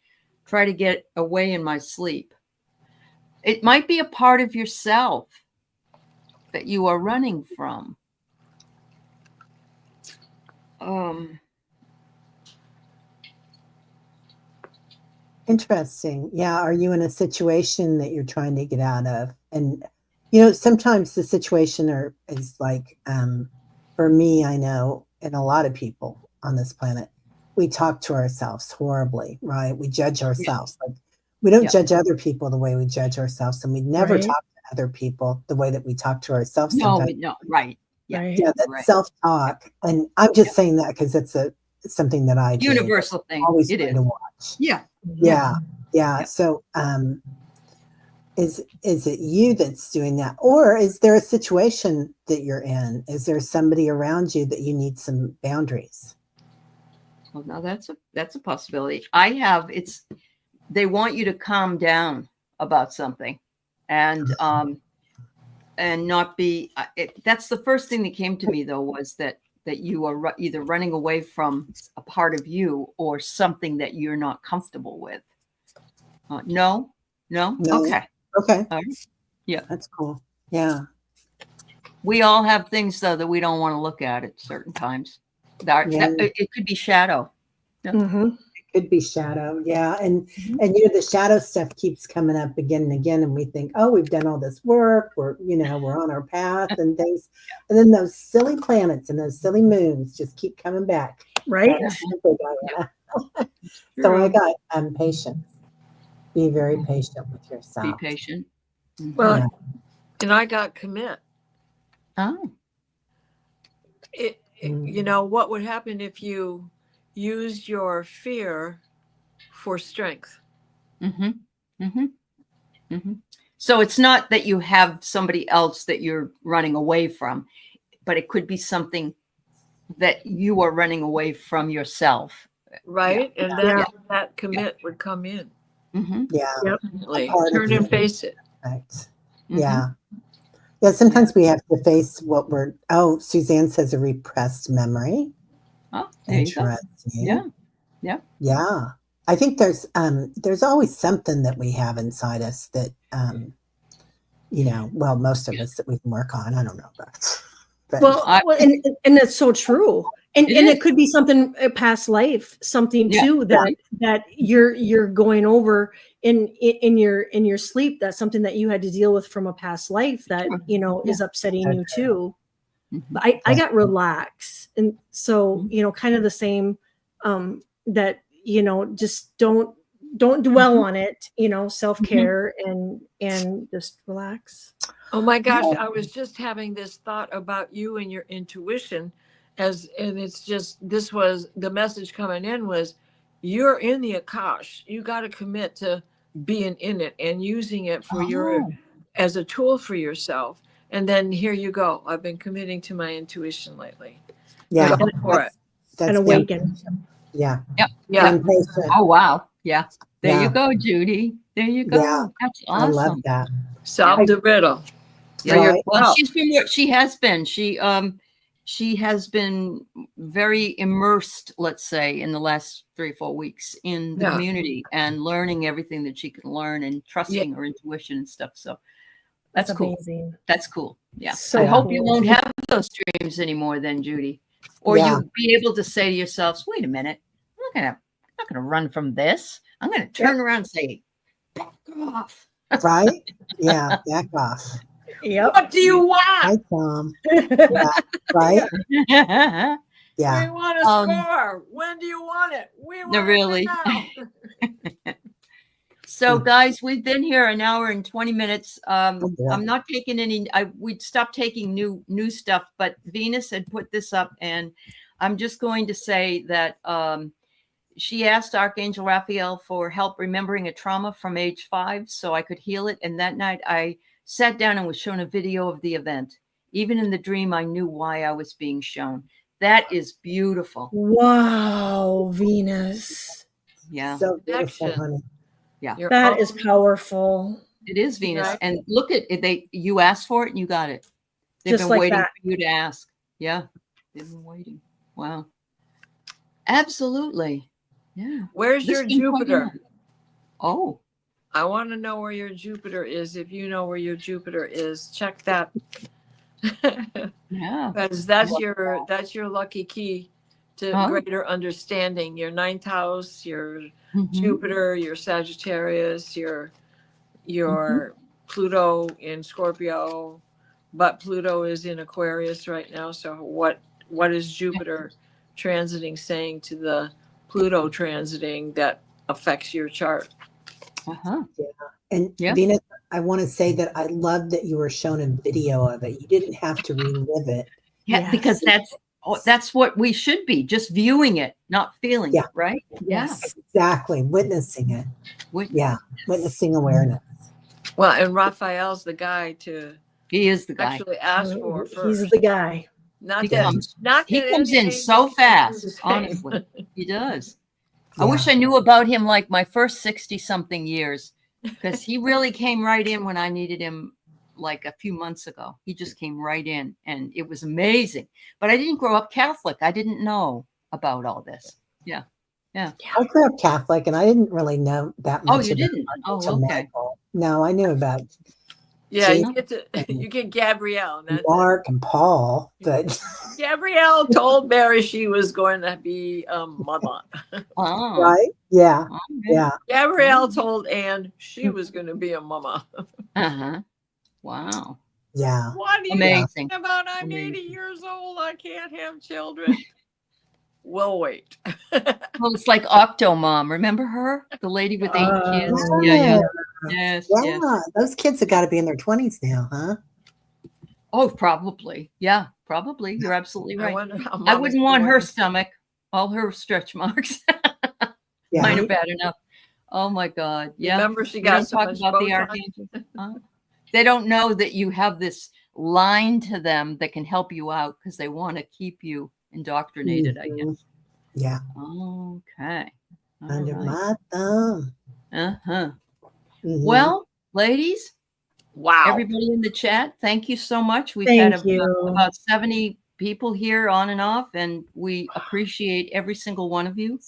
try to get away in my sleep. It might be a part of yourself that you are running from. Interesting. Yeah. Are you in a situation that you're trying to get out of? And, sometimes the situation is like, for me, I know, and a lot of people on this planet, we talk to ourselves horribly, right? We judge ourselves. Like we don't judge other people the way we judge ourselves. And we never talk to other people the way that we talk to ourselves. No, right. Yeah. Yeah, that's self-talk. And I'm just saying that because it's something that I do. Universal thing. Always It trying is. to watch. Yeah. Yeah. So is it you that's doing that? Or is there a situation that you're in? Is there somebody around you that you need some boundaries? Well, now that's a possibility. They want you to calm down about something and not be that's the first thing that came to me though, was that you are either running away from a part of you or something that you're not comfortable with. No. Okay. All right. Yeah, that's cool. Yeah, we all have things though that we don't want to look at certain times. It could be shadow. It could be shadow. Yeah, and the shadow stuff keeps coming up again and again, and we think, oh, we've done all this work. We're on our path and things, and then those silly planets and those silly moons just keep coming back. Right. So I got patience. Be very patient with yourself. Be patient. Well, and I got commit. Oh. What would happen if you used your fear for strength? So it's not that you have somebody else that you're running away from, but it could be something that you are running away from yourself. Right. And then that commit would come in. Yeah. Turn and face it. Right. Yeah. Yeah, sometimes we have to face what we're, Suzanne says a repressed memory. Oh, there you go. Interesting. Yeah. Yeah. Yeah. I think there's always something that we have inside us that, well, most of us that we can work on. I don't know, but Well, I- and that's so true. And It and is. it could be something a past life, something Yeah. too that you're going over in your sleep. That's something that you had to deal with from a past life that is upsetting you too. Mhm. But I got relaxed, and so kind of the same. That just don't dwell on it. Self-care and just relax. Oh my gosh, I was just having this thought about you and your intuition and it's just this was the message coming in was you're in the Akash. You got to commit to being in it and using it for your as a tool for yourself. And then here you go. I've been committing to my intuition lately. yeah, Go for it. that's And awaken. Yeah. Yep. Yeah. Being patient. Oh, wow. Yeah. There you Yeah. go, Judy. There you go. Yeah. That's I love awesome. that. Solve the riddle for Right. Well, yourself. she has been. She has been very immersed, let's say, in the last 3 or 4 weeks in the Yeah. community and learning everything that she can learn and trusting her intuition and stuff. So that's cool. Amazing. That's cool. Yeah. So I hope you cool. won't have those dreams anymore then, Judy. Or Yeah. you'll be able to say to yourselves, wait a minute, I'm not gonna run from this. I'm gonna turn around and say, back off. Right? Yeah. Back off. Yep. What do you want? Hi, Tom. Yeah. Right? Yeah. Yeah. We want to score. When do you want it? We want really. it now. So, guys, we've been here an hour and 20 minutes. boy. I'm not taking any. We'd stopped taking new stuff, but Venus had put this up, and I'm just going to say that she asked Archangel Raphael for help remembering a trauma from age 5, so I could heal it. And that night, I sat down and was shown a video of the event. Even in the dream, I knew why I was being shown. That is beautiful. Wow, Venus. Yeah, So beautiful, Connection. honey. yeah. Your That is own- powerful. It is Venus, Right. and look at it. You asked for it, and you got it. They've Just been like waiting that. for you to ask. Yeah, they've been waiting. Wow, absolutely. Yeah. Where's This your been quite Jupiter? enough. Oh, I want to know where your Jupiter is. If you know where your Jupiter is, check that. yeah. Because that's your lucky key to Oh. greater understanding. Your 9th house, your Mhm. Jupiter, your Sagittarius, your Pluto in Scorpio, but Pluto is in Aquarius right now. So what is Jupiter transiting saying to the Pluto transiting that affects your chart? Uh-huh. And Yeah. Venus, I want to say that I love that you were shown a video of it. You didn't have to relive it. Yeah, Yes. because that's what we should be, just viewing it, not feeling Yeah. it, right? Yes. Exactly. Witnessing it. Yeah. Witnessing awareness. Well, and Raphael's the guy to He is the guy. actually ask for first. He's the guy. Not He that, comes. not He that comes any in angel so can do the fast, same. honestly. He does. I Yeah. wish I knew about him like my first 60-something years, because he really came right in when I needed him like a few months ago. He just came right in, and it was amazing. But I didn't grow up Catholic. I didn't know about all this. Yeah. I grew up Catholic and I didn't really know that much. Oh, you about didn't? Oh, Archangel okay. Michael. No, I knew about Yeah, Jesus you get Gabrielle. And that's it. Mark and Paul, but Gabrielle told Mary she was going to be a mother. Oh, right? Yeah. okay. Yeah. Gabrielle told Anne she was going to be a mama. Uh-huh. Wow. Yeah. What are you Amazing. talking about? I'm Amazing. 80 years old. I can't have children. We'll wait. Well, it's like Octomom. Remember her? The lady with 8 kids? Yeah. Yes, Yeah. yes. Those kids have got to be in their 20s now, huh? Oh, probably. Yeah, probably. You're absolutely I right. wonder how I Mama's wouldn't want her doing. stomach, all her stretch marks. Yeah. Mine are bad enough. Oh my God. Yeah. Remember, she We got don't so talk much about the Botox. archangel. They don't know that you have this line to them that can help you out because they want to keep you indoctrinated, I Mhm. guess. Yeah. Okay. All Under right. my thumb. Uh-huh. Mhm. Well, ladies, Wow. Everybody in the chat, thank you so much. We've had Thank you. about 70 people here on and off, and we appreciate every single one of you.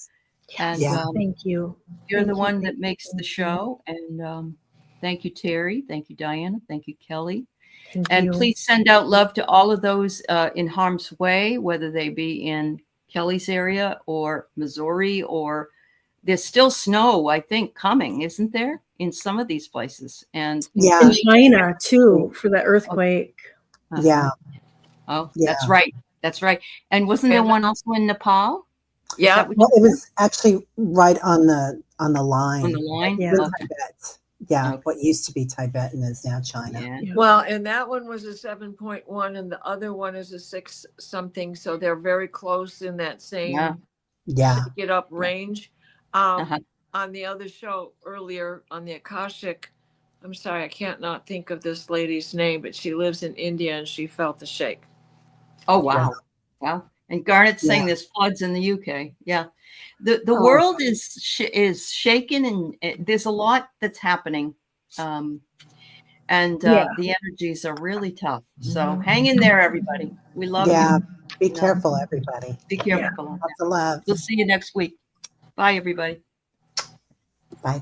And Yeah. Thank you. you're Thank the you, one thank that you, makes the thank you. show. And thank you, Terry. Thank you, Diana. Thank you, Kelly. Thank And you. please send out love to all of those in harm's way, whether they be in Kelly's area or Missouri, or there's still snow, I think, coming, isn't there, in some of these places? And Yeah. In China too, for the earthquake. Yeah. Oh, Yeah. that's right. That's right. And wasn't there And- one also in Nepal? Is Yeah. that what Well, you it was actually right on the line. on the line? Yeah. In Okay. Tibet. Yeah. Okay. What used to be Tibetan is now China. Yeah. Yeah. Well, and that one was a 7.1 and the other one is a 6 something. So they're very close in that same Yeah. Yeah. shake it up range. Uh-huh. On the other show earlier on the Akashic, I'm sorry, I can't not think of this lady's name, but she lives in India and she felt the shake. Oh, wow. Wow. And Garnett's Yeah. saying there's floods in the UK. Yeah. The Oh. world is shaken, and there's a lot that's happening. And Yeah. the energies are really tough. So hang in there, everybody. We love Yeah. you. Be You know, careful, everybody. Be careful. Lots of love. We'll see you next week. Bye, everybody. Bye.